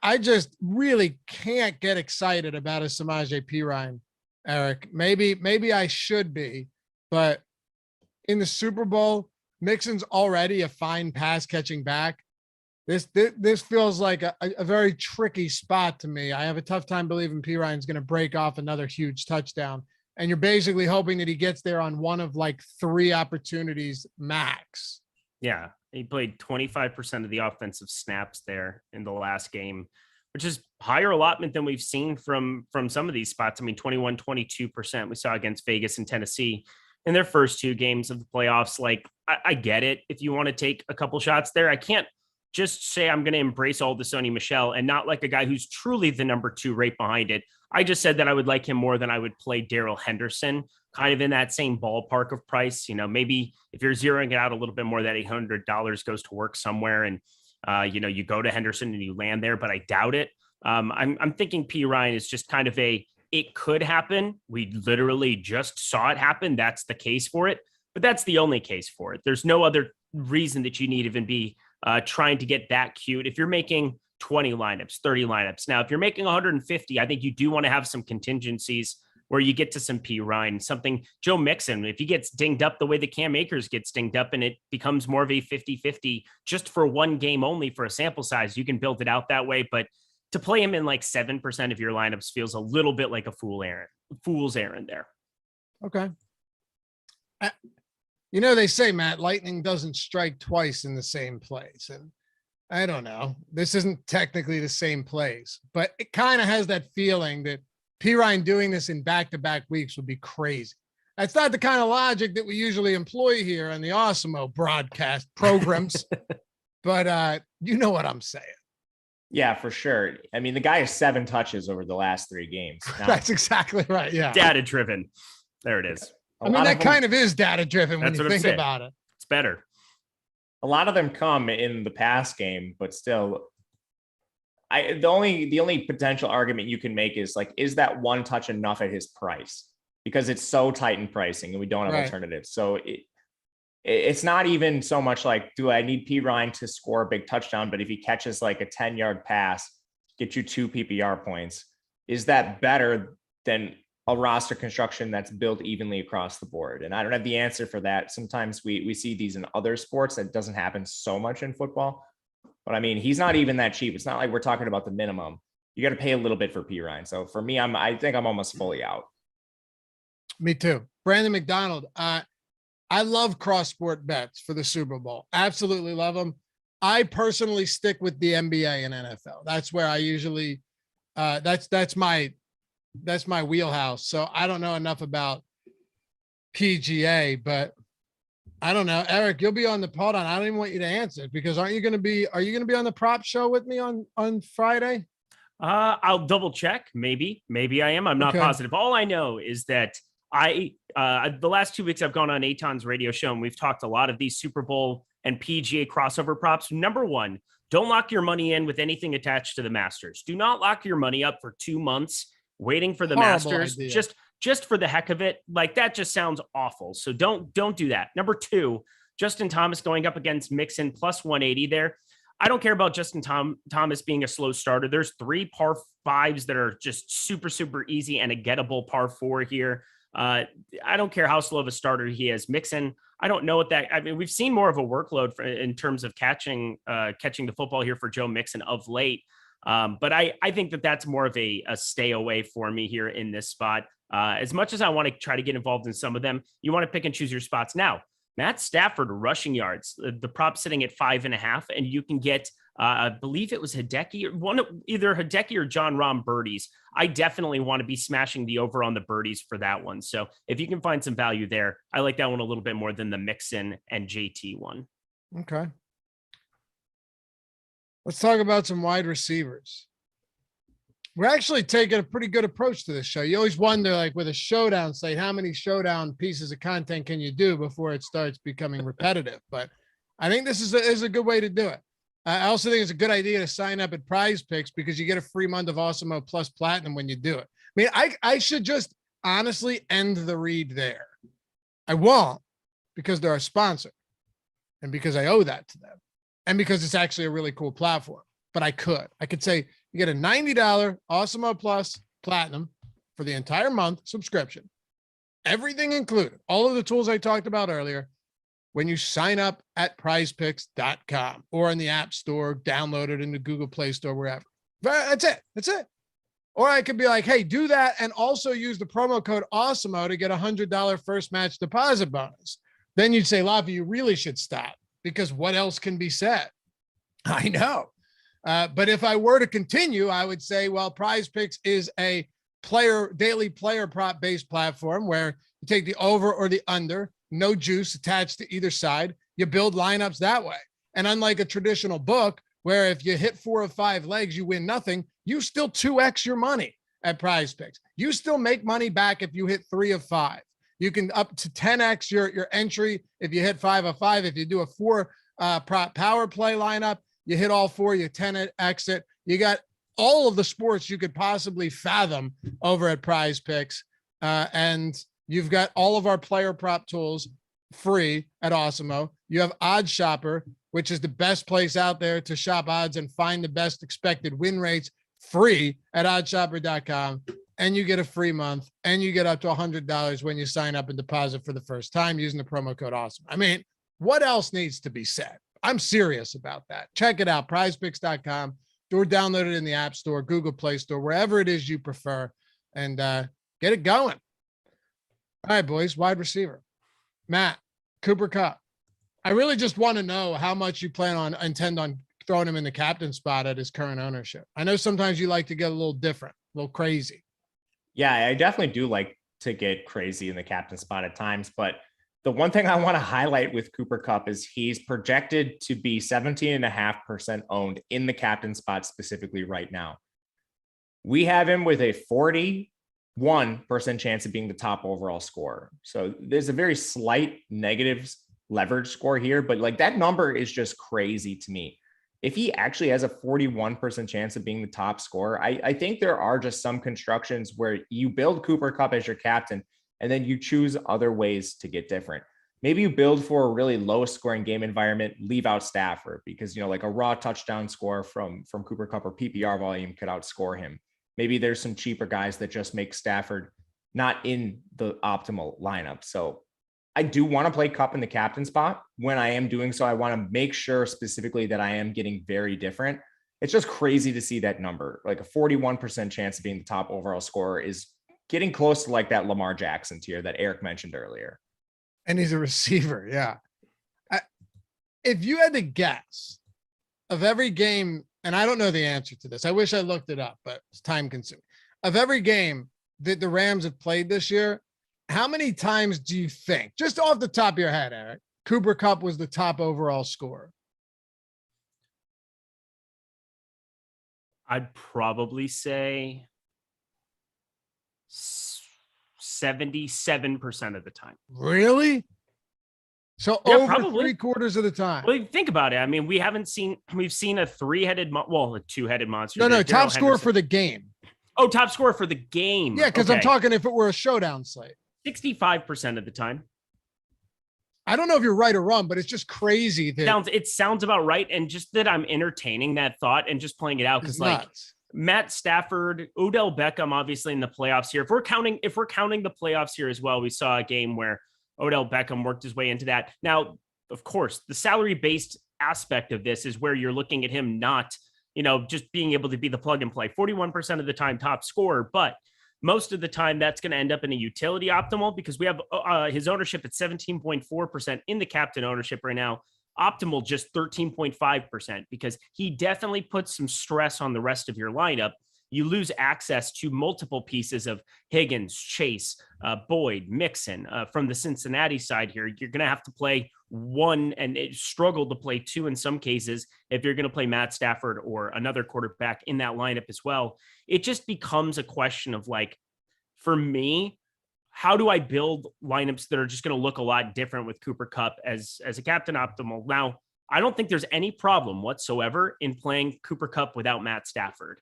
I just really can't get excited about a Samaje Perine, Eric. Maybe I should be, but in the Super Bowl, Mixon's already a fine pass catching back. This feels like a very tricky spot to me. I have a tough time believing Perine's going to break off another huge touchdown. And you're basically hoping that he gets there on one of like 3 opportunities max. Yeah. He played 25% of the offensive snaps there in the last game, which is higher allotment than we've seen from some of these spots. I mean, 21, 22% we saw against Vegas and Tennessee in their first 2 games of the playoffs. Like, I get it. If you want to take a couple shots there, I can't just say I'm going to embrace all the Sony Michel and not like a guy who's truly the number 2 right behind it. I just said that I would like him more than I would play Darrell Henderson, kind of in that same ballpark of price. Maybe if you're zeroing it out a little bit more, that $800 goes to work somewhere, and you go to Henderson and you land there, but I doubt it. I'm thinking Perine is just kind of it could happen. We literally just saw it happen. That's the case for it, but that's the only case for it. There's no other reason that you need to even be trying to get that cute. If you're making 20 lineups, 30 lineups. Now, if you're making 150, I think you do want to have some contingencies where you get to some Perine, something Joe Mixon, if he gets dinged up the way the Cam Akers gets dinged up and it becomes more of a 50-50 just for one game only for a sample size, you can build it out that way. But to play him in like 7% of your lineups feels a little bit like a fool's errand there. Okay. They say, Matt, lightning doesn't strike twice in the same place. And I don't know. This isn't technically the same place, but it kind of has that feeling that Perine doing this in back-to-back weeks would be crazy. That's not the kind of logic that we usually employ here on the Awesemo broadcast programs, but you know what I'm saying. Yeah, for sure. I mean, the guy has 7 touches over the last 3 games. Now, that's exactly right. Yeah. Data driven. There it is. I mean, that kind of is data driven when you think about it. It's better. A lot of them come in the pass game, but still, the only potential argument you can make is like, is that 1 touch enough at his price? Because it's so tight in pricing and we don't have alternatives. So it's not even so much like, do I need Perine to score a big touchdown? But if he catches like a 10-yard pass, get you 2 PPR points, is that better than a roster construction that's built evenly across the board? And I don't have the answer for that. Sometimes we see these in other sports. That doesn't happen so much in football. But I mean, he's not even that cheap. It's not like we're talking about the minimum. You got to pay a little bit for Perine. So for me, I think I'm almost fully out. Me too. Brandon McDonald. I love cross sport bets for the Super Bowl. Absolutely love them. I personally stick with the NBA and NFL. That's where I usually, that's my wheelhouse. So I don't know enough about PGA, but I don't know. Eric, you'll be on the pod on. I don't even want you to answer because are you going to be on the prop show with me on Friday? I'll double check. Maybe I am. I'm not positive. All I know is that the last 2 weeks I've gone on Eitan's radio show and we've talked a lot of these Super Bowl and PGA crossover props. Number one, don't lock your money in with anything attached to the Masters. Do not lock your money up for 2 months waiting for the Masters. Idea. Just for the heck of it. Like that just sounds awful. So don't do that. Number two, Justin Thomas going up against Mixon plus 180 there. I don't care about Justin Thomas being a slow starter. There's 3 par 5s that are just super, super easy and a gettable par 4 here. I don't care how slow of a starter he is. Mixon, I don't know what that. I mean, we've seen more of a workload in terms of catching the football here for Joe Mixon of late. But I think that's more of a stay away for me here in this spot. As much as I want to try to get involved in some of them, you want to pick and choose your spots. Now, Matt Stafford rushing yards, the prop sitting at 5.5, and you can get, I believe it was either Hideki or John Rahm birdies. I definitely want to be smashing the over on the birdies for that one. So if you can find some value there, I like that one a little bit more than the Mixon and JT one. Okay. Let's talk about some wide receivers. We're actually taking a pretty good approach to this show. You always wonder, like with a showdown slate, how many showdown pieces of content can you do before it starts becoming repetitive? But I think this is a good way to do it. I also think it's a good idea to sign up at Prize Picks because you get a free month of Awesemo plus Platinum when you do it. I mean, I should just honestly end the read there. I won't because they're a sponsor and because I owe that to them and because it's actually a really cool platform. But I could say you get a $90 Awesemo Plus Platinum for the entire month subscription, everything included, all of the tools I talked about earlier, when you sign up at prizepicks.com or in the App Store, download it in the Google Play Store, wherever. That's it. Or I could be like, hey, do that and also use the promo code Awesemo to get a $100 first match deposit bonus. Then you'd say, Lavi, you really should stop because what else can be said? I know. But if I were to continue, I would say, well, Prize Picks is a daily player prop based platform where you take the over or the under, no juice attached to either side. You build lineups that way. And unlike a traditional book where if you hit 4 of 5 legs, you win nothing, you still 2x your money at Prize Picks. You still make money back if you hit 3 of 5. You can up to 10x your entry if you hit 5 of 5. If you do a 4 prop power play lineup, you hit all 4, you 10x it. You got all of the sports you could possibly fathom over at Prize Picks. And you've got all of our player prop tools free at Awesemo. You have Odds Shopper, which is the best place out there to shop odds and find the best expected win rates free at oddshopper.com. And you get a free month and you get up to $100 when you sign up and deposit for the first time using the promo code Awesemo. I mean, what else needs to be said? I'm serious about that. Check it out, prizepicks.com, or download it in the App Store, Google Play Store, wherever it is you prefer, and get it going. All right, boys, wide receiver. Matt, Cooper Kupp. I really just want to know how much you intend on throwing him in the captain spot at his current ownership. I know sometimes you like to get a little different, a little crazy. Yeah, I definitely do like to get crazy in the captain spot at times, but the one thing I want to highlight with Cooper Kupp is he's projected to be 17.5% owned in the captain spot specifically right now. We have him with a 41% chance of being the top overall scorer. So there's a very slight negative leverage score here, but like that number is just crazy to me. If he actually has a 41% chance of being the top scorer, I think there are just some constructions where you build Cooper Kupp as your captain and then you choose other ways to get different. Maybe you build for a really low scoring game environment, leave out Stafford because, like a raw touchdown score from Cooper Kupp or PPR volume could outscore him. Maybe there's some cheaper guys that just make Stafford not in the optimal lineup. So I do want to play Kupp in the captain spot. When I am doing so, I want to make sure specifically that I am getting very different. It's just crazy to see that number. Like a 41% chance of being the top overall scorer is getting close to like that Lamar Jackson tier that Eric mentioned earlier. And he's a receiver. Yeah. If you had to guess of every game, and I don't know the answer to this, I wish I looked it up, but it's time consuming. Of every game that the Rams have played this year, how many times do you think, just off the top of your head, Eric, Cooper Kupp was the top overall scorer? I'd probably say 77% of the time. Really? So Yeah, over probably. 3/4 of the time. Well, think about it. I mean, we've seen a a two-headed monster. No, top score for the game. Oh, top score for the game. Yeah, because I'm talking if it were a showdown slate. 65% of the time. I don't know if you're right or wrong, but it's just crazy that It sounds about right. And just that I'm entertaining that thought and just playing it out. Because like Matt Stafford, Odell Beckham, obviously in the playoffs here. If we're counting the playoffs here as well, we saw a game where Odell Beckham worked his way into that. Now, of course, the salary-based aspect of this is where you're looking at him not, just being able to be the plug and play. 41% of the time top scorer, but most of the time that's going to end up in a utility optimal because we have his ownership at 17.4% in the captain ownership right now. Optimal just 13.5% because he definitely puts some stress on the rest of your lineup. You lose access to multiple pieces of Higgins, Chase, Boyd, Mixon from the Cincinnati side here. You're going to have to play one and struggle to play two in some cases if you're going to play Matt Stafford or another quarterback in that lineup as well. It just becomes a question of like, for me, how do I build lineups that are just going to look a lot different with Cooper Kupp as a captain optimal? Now, I don't think there's any problem whatsoever in playing Cooper Kupp without Matt Stafford.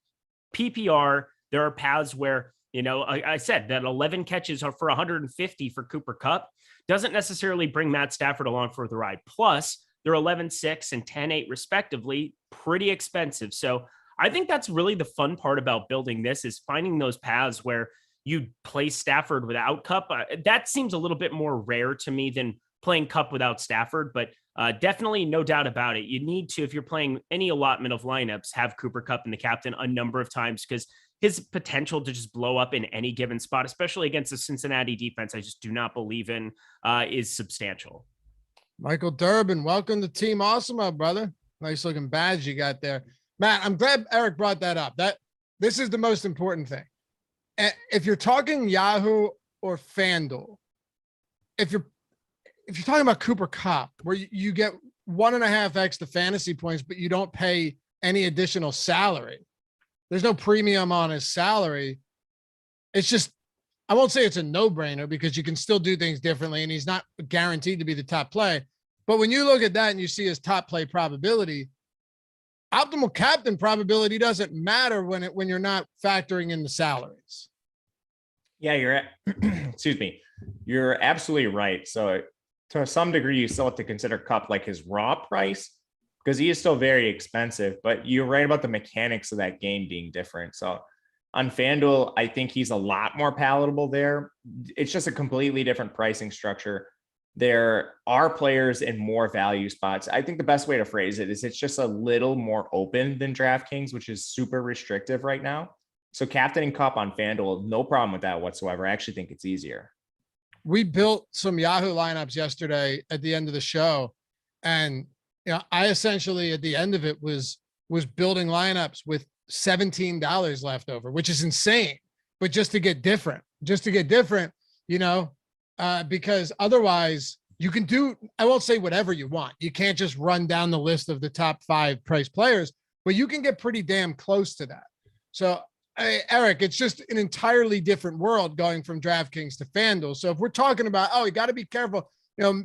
PPR, there are paths where, I said that 11 catches are for 150 for Cooper Kupp doesn't necessarily bring Matt Stafford along for the ride. Plus, they're 11-6 and 10-8 respectively, pretty expensive. So I think that's really the fun part about building this is finding those paths where you play Stafford without Kupp. That seems a little bit more rare to me than playing Kupp without Stafford, but definitely no doubt about it. You need to, if you're playing any allotment of lineups, have Cooper Kupp in the captain a number of times because his potential to just blow up in any given spot, especially against the Cincinnati defense, I just do not believe in, is substantial. Michael Durbin, welcome to Team Awesemo, brother. Nice looking badge you got there. Matt, I'm glad Eric brought that up. This is the most important thing. If you're talking Yahoo or FanDuel, if you're talking about Cooper Kupp, where you get 1.5x the fantasy points, but you don't pay any additional salary, there's no premium on his salary. It's just, I won't say it's a no-brainer because you can still do things differently and he's not guaranteed to be the top play. But when you look at that and you see his top play probability, optimal captain probability doesn't matter when you're not factoring in the salaries. Yeah, you're absolutely right. So to some degree, you still have to consider Kupp like his raw price because he is still very expensive, but you're right about the mechanics of that game being different. So on FanDuel, I think he's a lot more palatable there. It's just a completely different pricing structure. There are players in more value spots. I think the best way to phrase it is it's just a little more open than DraftKings, which is super restrictive right now. So captaining Kupp on FanDuel, no problem with that whatsoever. I actually think it's easier. We built some Yahoo lineups yesterday at the end of the show. And I essentially at the end of it was building lineups with $17 left over, which is insane. But just to get different, because otherwise you can do, I won't say whatever you want. You can't just run down the list of the top 5 price players, but you can get pretty damn close to that. So Eric, it's just an entirely different world going from DraftKings to FanDuel. So if we're talking about, you got to be careful,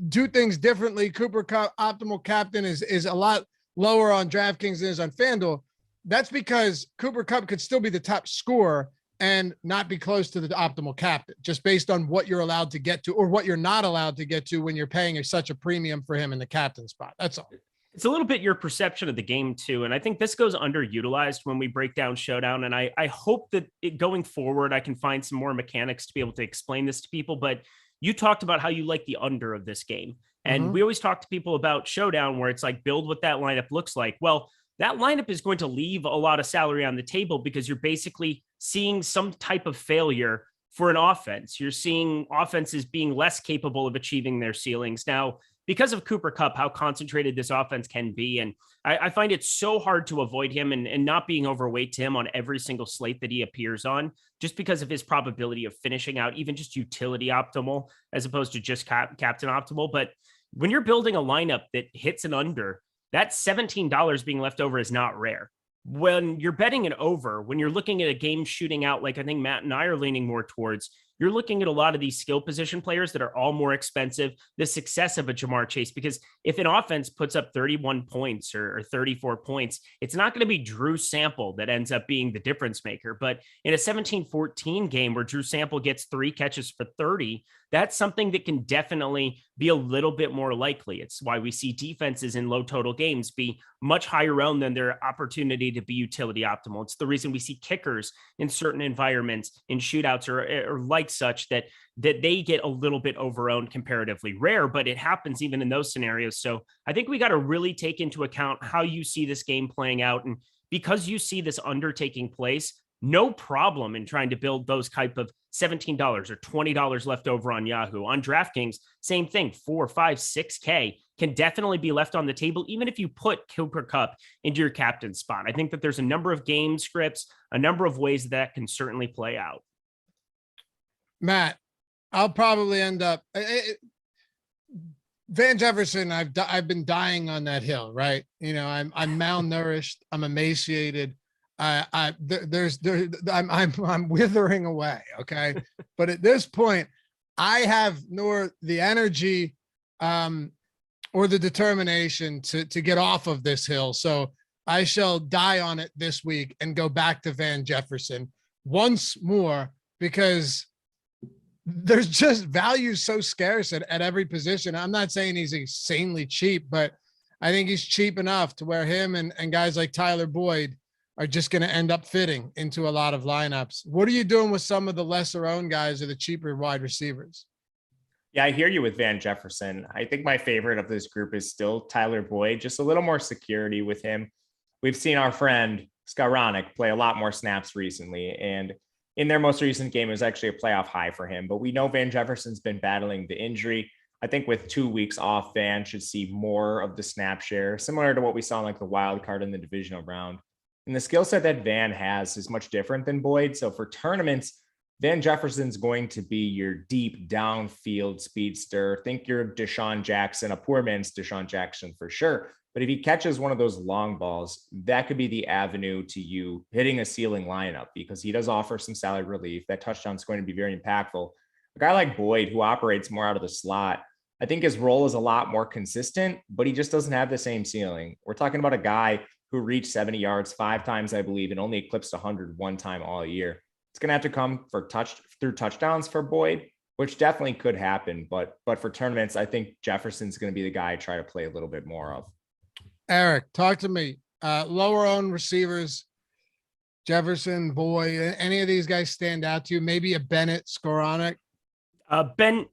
do things differently. Cooper Kupp optimal captain is a lot lower on DraftKings than is on FanDuel. That's because Cooper Kupp could still be the top scorer and not be close to the optimal captain, just based on what you're allowed to get to or what you're not allowed to get to when you're paying such a premium for him in the captain spot. That's all. It's a little bit your perception of the game too. And I think this goes underutilized when we break down Showdown. And I hope that going forward, I can find some more mechanics to be able to explain this to people. But you talked about how you like the under of this game. And we always talk to people about Showdown where it's like, build what that lineup looks like. Well, that lineup is going to leave a lot of salary on the table because you're basically seeing some type of failure for an offense. You're seeing offenses being less capable of achieving their ceilings. Now, because of Cooper Kupp, how concentrated this offense can be. And I find it so hard to avoid him and not being overweight to him on every single slate that he appears on, just because of his probability of finishing out even just utility optimal as opposed to just captain optimal. But when you're building a lineup that hits an under, that $17 being left over is not rare. When you're betting an over, when you're looking at a game shooting out, like I think Matt and I are leaning more towards, you're looking at a lot of these skill position players that are all more expensive, the success of a Jamar Chase, because if an offense puts up 31 points or 34 points, it's not going to be Drew Sample that ends up being the difference maker. But in a 17-14 game where Drew Sample gets 3 catches for 30, that's something that can definitely be a little bit more likely. It's why we see defenses in low total games be much higher owned than their opportunity to be utility optimal. It's the reason we see kickers in certain environments, in shootouts or like such, that they get a little bit overowned, comparatively rare, but it happens even in those scenarios. So I think we got to really take into account how you see this game playing out. And because you see this under taking place, no problem in trying to build those type of $17 or $20 left over on Yahoo. On DraftKings, same thing, 4, 5, 6K can definitely be left on the table, even if you put Cooper Kupp into your captain spot. I think that there's a number of game scripts, a number of ways that can certainly play out. Matt, I'll probably end up Van Jefferson. I've been dying on that hill, right? You know, I'm malnourished. I'm emaciated. I'm withering away. Okay. But at this point, I have nor the energy, or the determination to get off of this hill. So I shall die on it this week and go back to Van Jefferson once more, because there's just value so scarce at every position. I'm not saying he's insanely cheap, but I think he's cheap enough to where him and guys like Tyler Boyd are just going to end up fitting into a lot of lineups. What are you doing with some of the lesser owned guys or the cheaper wide receivers? Yeah, I hear you with Van Jefferson. I think my favorite of this group is still Tyler Boyd, just a little more security with him. We've seen our friend Skowronek play a lot more snaps recently, and in their most recent game, it was actually a playoff high for him. But we know Van Jefferson's been battling the injury. I think with 2 weeks off, Van should see more of the snap share, similar to what we saw in like the wild card in the divisional round. And the skill set that Van has is much different than Boyd. So for tournaments, Van Jefferson's going to be your deep downfield speedster. Think you're Deshaun Jackson, a poor man's Deshaun Jackson for sure. But if he catches one of those long balls, that could be the avenue to you hitting a ceiling lineup, because he does offer some salary relief. That touchdown is going to be very impactful. A guy like Boyd, who operates more out of the slot, I think his role is a lot more consistent, but he just doesn't have the same ceiling. We're talking about a guy who reached 70 yards 5 times, I believe, and only eclipsed 100 one time all year. It's going to have to come through touchdowns for Boyd, which definitely could happen. But for tournaments, I think Jefferson's going to be the guy I try to play a little bit more of. Eric, talk to me. Lower owned receivers, Jefferson, Boyd, any of these guys stand out to you? Maybe a Bennett, Skowronek? Ben,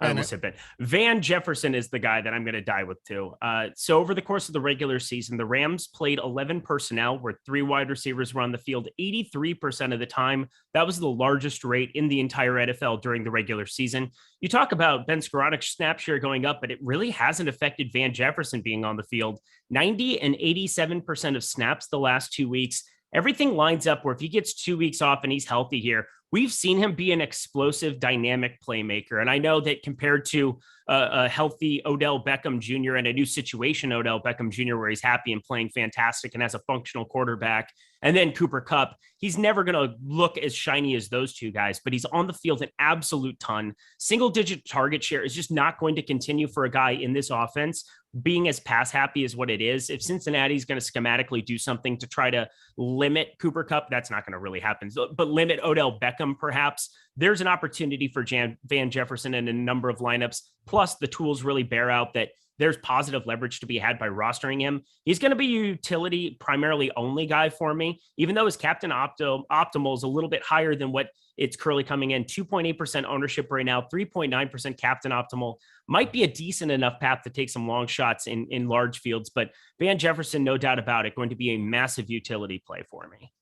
I almost said Ben. Van Jefferson is the guy that I'm going to die with too. So over the course of the regular season, the Rams played 11 personnel where 3 wide receivers were on the field 83% of the time. That was the largest rate in the entire NFL during the regular season. You talk about Ben Skowronek's snap share going up, but it really hasn't affected Van Jefferson being on the field. 90 and 87% of snaps the last 2 weeks. Everything lines up where if he gets 2 weeks off and he's healthy here, we've seen him be an explosive, dynamic playmaker. And I know that compared to a healthy Odell Beckham Jr. and a new situation Odell Beckham Jr., where he's happy and playing fantastic and has a functional quarterback, and then Cooper Kupp, he's never going to look as shiny as those two guys, but he's on the field an absolute ton. Single-digit target share is just not going to continue for a guy in this offense being as pass happy as what it is. If Cincinnati's going to schematically do something to try to limit Cooper Kupp, that's not going to really happen, but limit Odell Beckham, perhaps, there's an opportunity for Van Jefferson in a number of lineups. Plus the tools really bear out that there's positive leverage to be had by rostering him. He's going to be a utility primarily only guy for me, even though his captain optimal is a little bit higher than what it's currently coming in. 2.8% ownership right now, 3.9% captain optimal. Might be a decent enough path to take some long shots in large fields, but Van Jefferson, no doubt about it, going to be a massive utility play for me.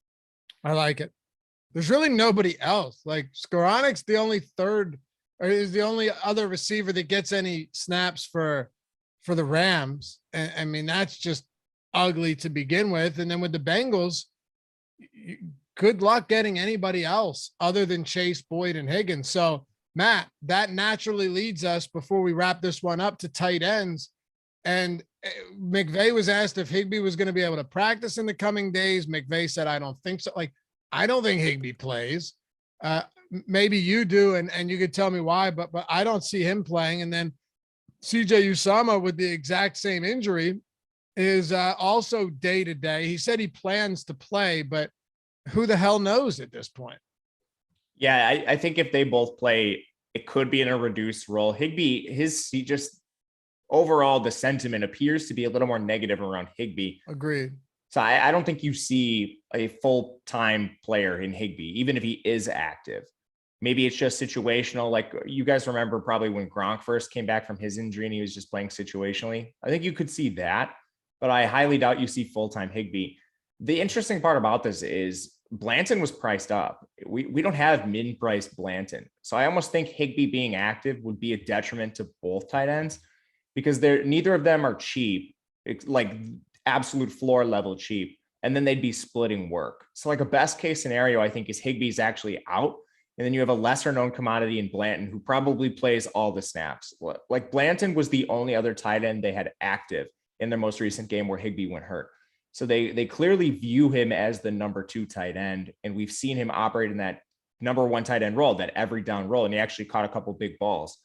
I like it. There's really nobody else. Like Skoranic's the only is the only other receiver that gets any snaps for the Rams. And I mean, that's just ugly to begin with. And then with the Bengals, good luck getting anybody else other than Chase, Boyd, and Higgins. So Matt, that naturally leads us, before we wrap this one up, to tight ends. And McVay was asked if Higbee was going to be able to practice in the coming days. McVay said, I don't think so. Like, I don't think Higbee plays. Maybe you do, and you could tell me why, but I don't see him playing. And then CJ Usama, with the exact same injury, is also day to day. He said he plans to play, but who the hell knows at this point? Yeah, I think if they both play, it could be in a reduced role. Higbee, he just overall, the sentiment appears to be a little more negative around Higbee. Agreed. So I don't think you see a full-time player in Higbee, even if he is active. Maybe it's just situational. Like you guys remember probably when Gronk first came back from his injury and he was just playing situationally. I think you could see that, but I highly doubt you see full-time Higbee. The interesting part about this is Blanton was priced up. We don't have min-priced Blanton. So I almost think Higbee being active would be a detriment to both tight ends because neither of them are cheap. It's like absolute floor level cheap. And then they'd be splitting work. So like a best case scenario, I think, is Higbee's actually out. And then you have a lesser known commodity in Blanton who probably plays all the snaps. Like Blanton was the only other tight end they had active in their most recent game where Higbee went hurt. So they clearly view him as the number 2 tight end. And we've seen him operate in that number 1 tight end role, that every down role. And he actually caught a couple big balls.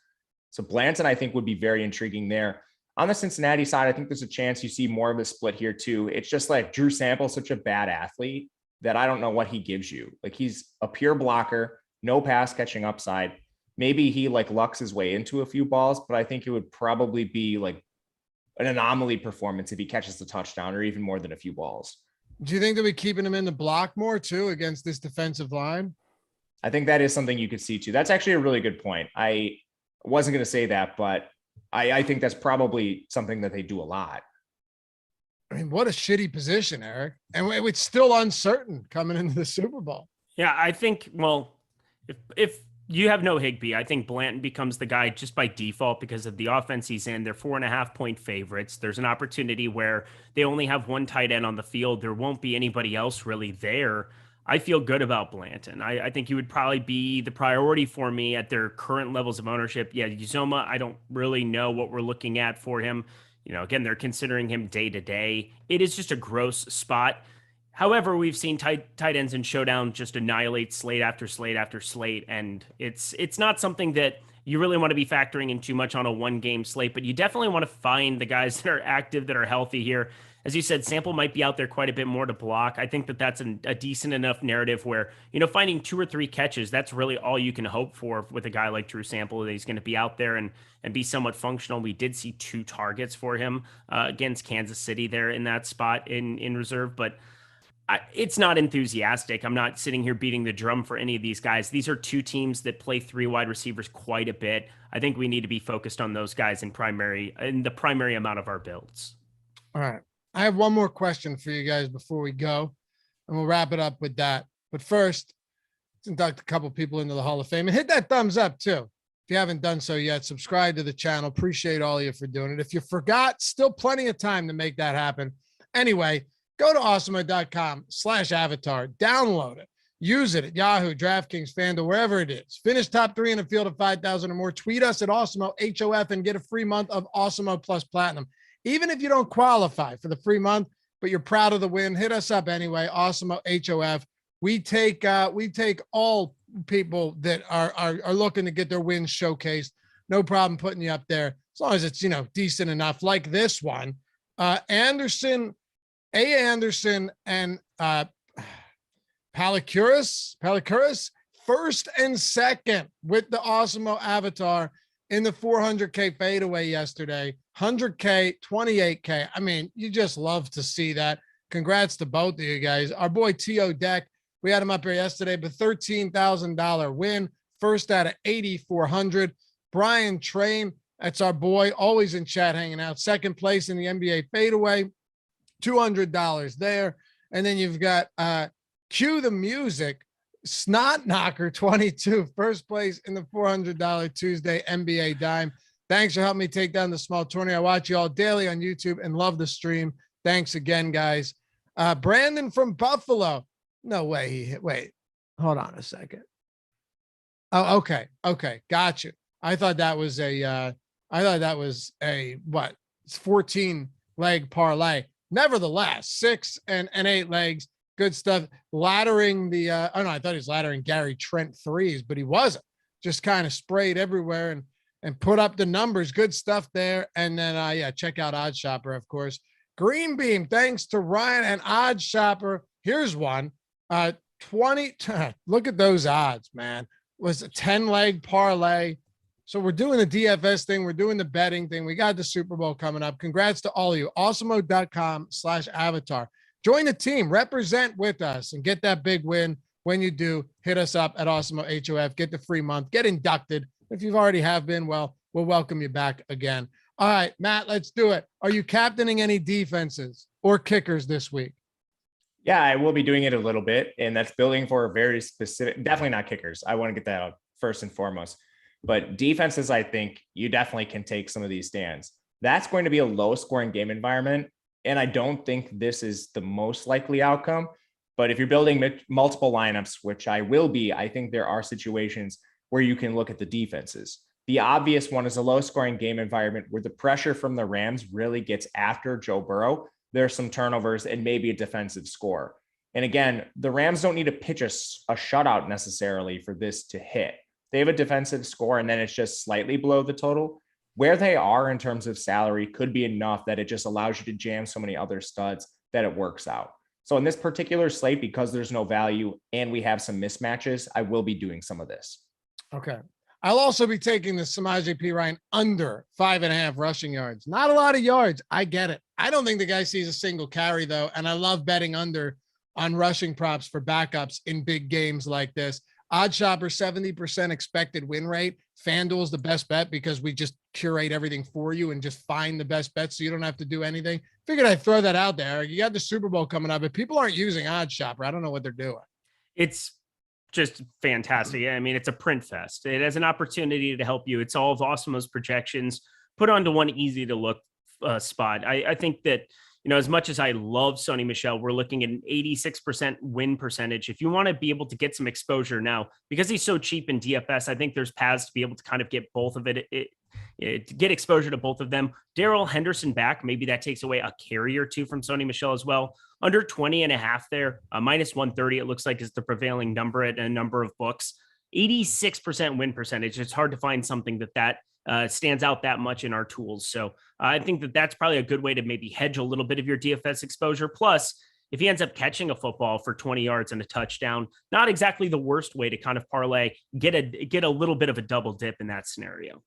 So Blanton, I think, would be very intriguing there. On the Cincinnati side, I think there's a chance you see more of a split here too. It's just like Drew Sample's such a bad athlete that I don't know what he gives you. Like he's a pure blocker, no pass catching upside. Maybe he like lucks his way into a few balls, but I think it would probably be like an anomaly performance if he catches the touchdown or even more than a few balls. Do you think they'll be keeping him in the block more too against this defensive line? I think that is something you could see too. That's actually a really good point. I wasn't going to say that, but I think that's probably something that they do a lot. I mean, what a shitty position, Eric. And it's still uncertain coming into the Super Bowl. Yeah, I think, well, if you have no Higbee, I think Blanton becomes the guy just by default because of the offense he's in. They're 4.5-point favorites. There's an opportunity where they only have one tight end on the field. There won't be anybody else really there. I feel good about Blanton. I think he would probably be the priority for me at their current levels of ownership. Yeah, Uzoma, I don't really know what we're looking at for him. You know, again, they're considering him day to day. It is just a gross spot. However, we've seen tight ends in Showdown just annihilate slate after slate after slate, and it's not something that you really want to be factoring in too much on a one-game slate, but you definitely want to find the guys that are active, that are healthy here. As you said, Sample might be out there quite a bit more to block. I think that that's a decent enough narrative where, you know, finding 2 or 3 catches, that's really all you can hope for with a guy like Drew Sample, that he's going to be out there and be somewhat functional. We did see 2 targets for him against Kansas City there in that spot in reserve, but it's not enthusiastic. I'm not sitting here beating the drum for any of these guys. These are 2 teams that play 3 wide receivers quite a bit. I think we need to be focused on those guys in the primary amount of our builds. All right. I have one more question for you guys before we go, and we'll wrap it up with that. But first, let's induct a couple people into the Hall of Fame and hit that thumbs up too. If you haven't done so yet, subscribe to the channel. Appreciate all of you for doing it. If you forgot, still plenty of time to make that happen. Anyway, go to awesemo.com/avatar, download it, use it at Yahoo, DraftKings, FanDuel, wherever it is. Finish top 3 in a field of 5,000 or more. Tweet us at Awesemo, HOF, and get a free month of Awesemo Plus Platinum. Even if you don't qualify for the free month, but you're proud of the win, hit us up anyway. Awesemo, HOF. We take all people that are looking to get their wins showcased. No problem putting you up there as long as it's, you know, decent enough. Like this one, Anderson and Palacuris, first and second with the Awesemo avatar in the 400K fadeaway yesterday. 100K, 28K. I mean, you just love to see that. Congrats to both of you guys. Our boy T.O. Deck, we had him up here yesterday, but $13,000 win. First out of 8,400. Brian Train, that's our boy, always in chat hanging out. Second place in the NBA fadeaway, $200 there. And then you've got Cue the Music, Snot Knocker 22, first place in the $400 Tuesday NBA Dime. Thanks for helping me take down the small tourney. I watch you all daily on YouTube and love the stream. Thanks again, guys. Brandon from Buffalo. No way he hit. Wait, hold on a second. Oh, okay. Okay. Got you. I thought that was a what? It's 14 leg parlay. Nevertheless, 6 and 8 legs. Good stuff. Laddering the oh no, I thought he was laddering Gary Trent threes, but he wasn't. Just kind of sprayed everywhere and put up the numbers. Good stuff there. And then yeah, check out Odd Shopper, of course. Green Beam, thanks to Ryan and Odd Shopper. Here's one. 20. Look at those odds, man. Was a 10 leg parlay. So we're doing the DFS thing. We're doing the betting thing. We got the Super Bowl coming up. Congrats to all of you. Awesemo.com/avatar. Join the team, represent with us, and get that big win. When you do, hit us up at Awesemo HOF, get the free month, get inducted. If you've already have been, well, we'll welcome you back again. All right, Matt, let's do it. Are you captaining any defenses or kickers this week? Yeah, I will be doing it a little bit, and that's building for a very specific, definitely not kickers. I want to get that out first and foremost. But defenses, I think you definitely can take some of these stands. That's going to be a low scoring game environment. And I don't think this is the most likely outcome. But if you're building multiple lineups, which I will be, I think there are situations where you can look at the defenses. The obvious one is a low scoring game environment where the pressure from the Rams really gets after Joe Burrow. There's some turnovers and maybe a defensive score. And again, the Rams don't need to pitch a shutout necessarily for this to hit. They have a defensive score and then it's just slightly below the total. Where they are in terms of salary could be enough that it just allows you to jam so many other studs that it works out. So in this particular slate, because there's no value and we have some mismatches, I will be doing some of this. Okay. I'll also be taking the Samaje Perine under 5.5 rushing yards. Not a lot of yards. I get it. I don't think the guy sees a single carry though. And I love betting under on rushing props for backups in big games like this. Odd Shopper, 70% expected win rate. FanDuel's the best bet because we just curate everything for you and just find the best bets so you don't have to do anything. Figured I'd throw that out there. You got the Super Bowl coming up, but people aren't using Odd Shopper. I don't know what they're doing. It's just fantastic. I mean, it's a print fest. It has an opportunity to help you. It's all of Awesemo's projections put onto one easy to look spot. I think that, you know, as much as I love Sony Michel, we're looking at an 86% win percentage. If you want to be able to get some exposure now, because he's so cheap in DFS, I think there's paths to be able to kind of get both of it, to get exposure to both of them. Darrell Henderson back, maybe that takes away a carry or two from Sony Michel as well. Under 20.5 there, minus 130, it looks like is the prevailing number at a number of books. 86% win percentage. It's hard to find something that stands out that much in our tools. So I think that that's probably a good way to maybe hedge a little bit of your DFS exposure. Plus, if he ends up catching a football for 20 yards and a touchdown, not exactly the worst way to kind of parlay, get a little bit of a double dip in that scenario.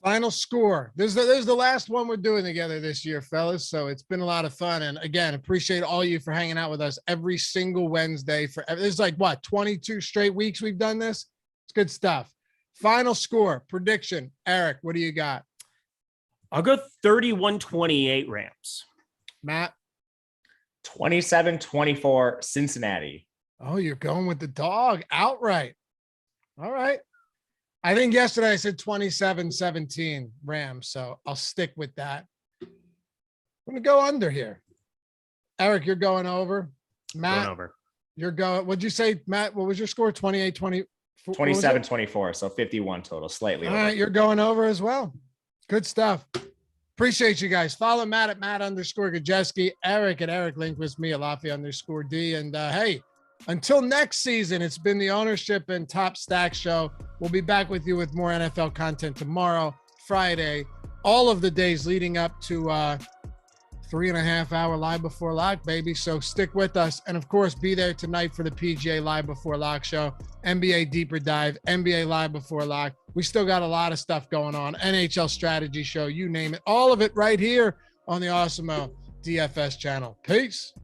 Final score. This is the last one we're doing together this year, fellas. So it's been a lot of fun. And again, appreciate all you for hanging out with us every single Wednesday. There's like what, 22 straight weeks we've done this. It's good stuff. Final score prediction. Eric, what do you got? I'll go 31-28 Rams. Matt? 27-24 Cincinnati. Oh, you're going with the dog outright. All right. I think yesterday I said 27-17 Rams, so I'll stick with that. I'm going to go under here. Eric, you're going over. Matt, going over. You're going. What'd you say, Matt? What was your score? 28-20. 27-24, so 51 total, slightly All over. right, you're going over as well. Good stuff. Appreciate you guys. Follow Matt at Matt_Gajeski, Eric at Eric Lindquist, me at Lafayette_D. And hey, until next season, it's been the Ownership and Top Stack Show. We'll be back with you with more NFL content tomorrow, Friday, all of the days leading up to 3.5 hour Live Before Lock, baby. So stick with us. And of course, be there tonight for the PGA Live Before Lock show, NBA Deeper Dive, NBA Live Before Lock. We still got a lot of stuff going on. NHL Strategy Show, you name it. All of it right here on the Awesemo DFS channel. Peace.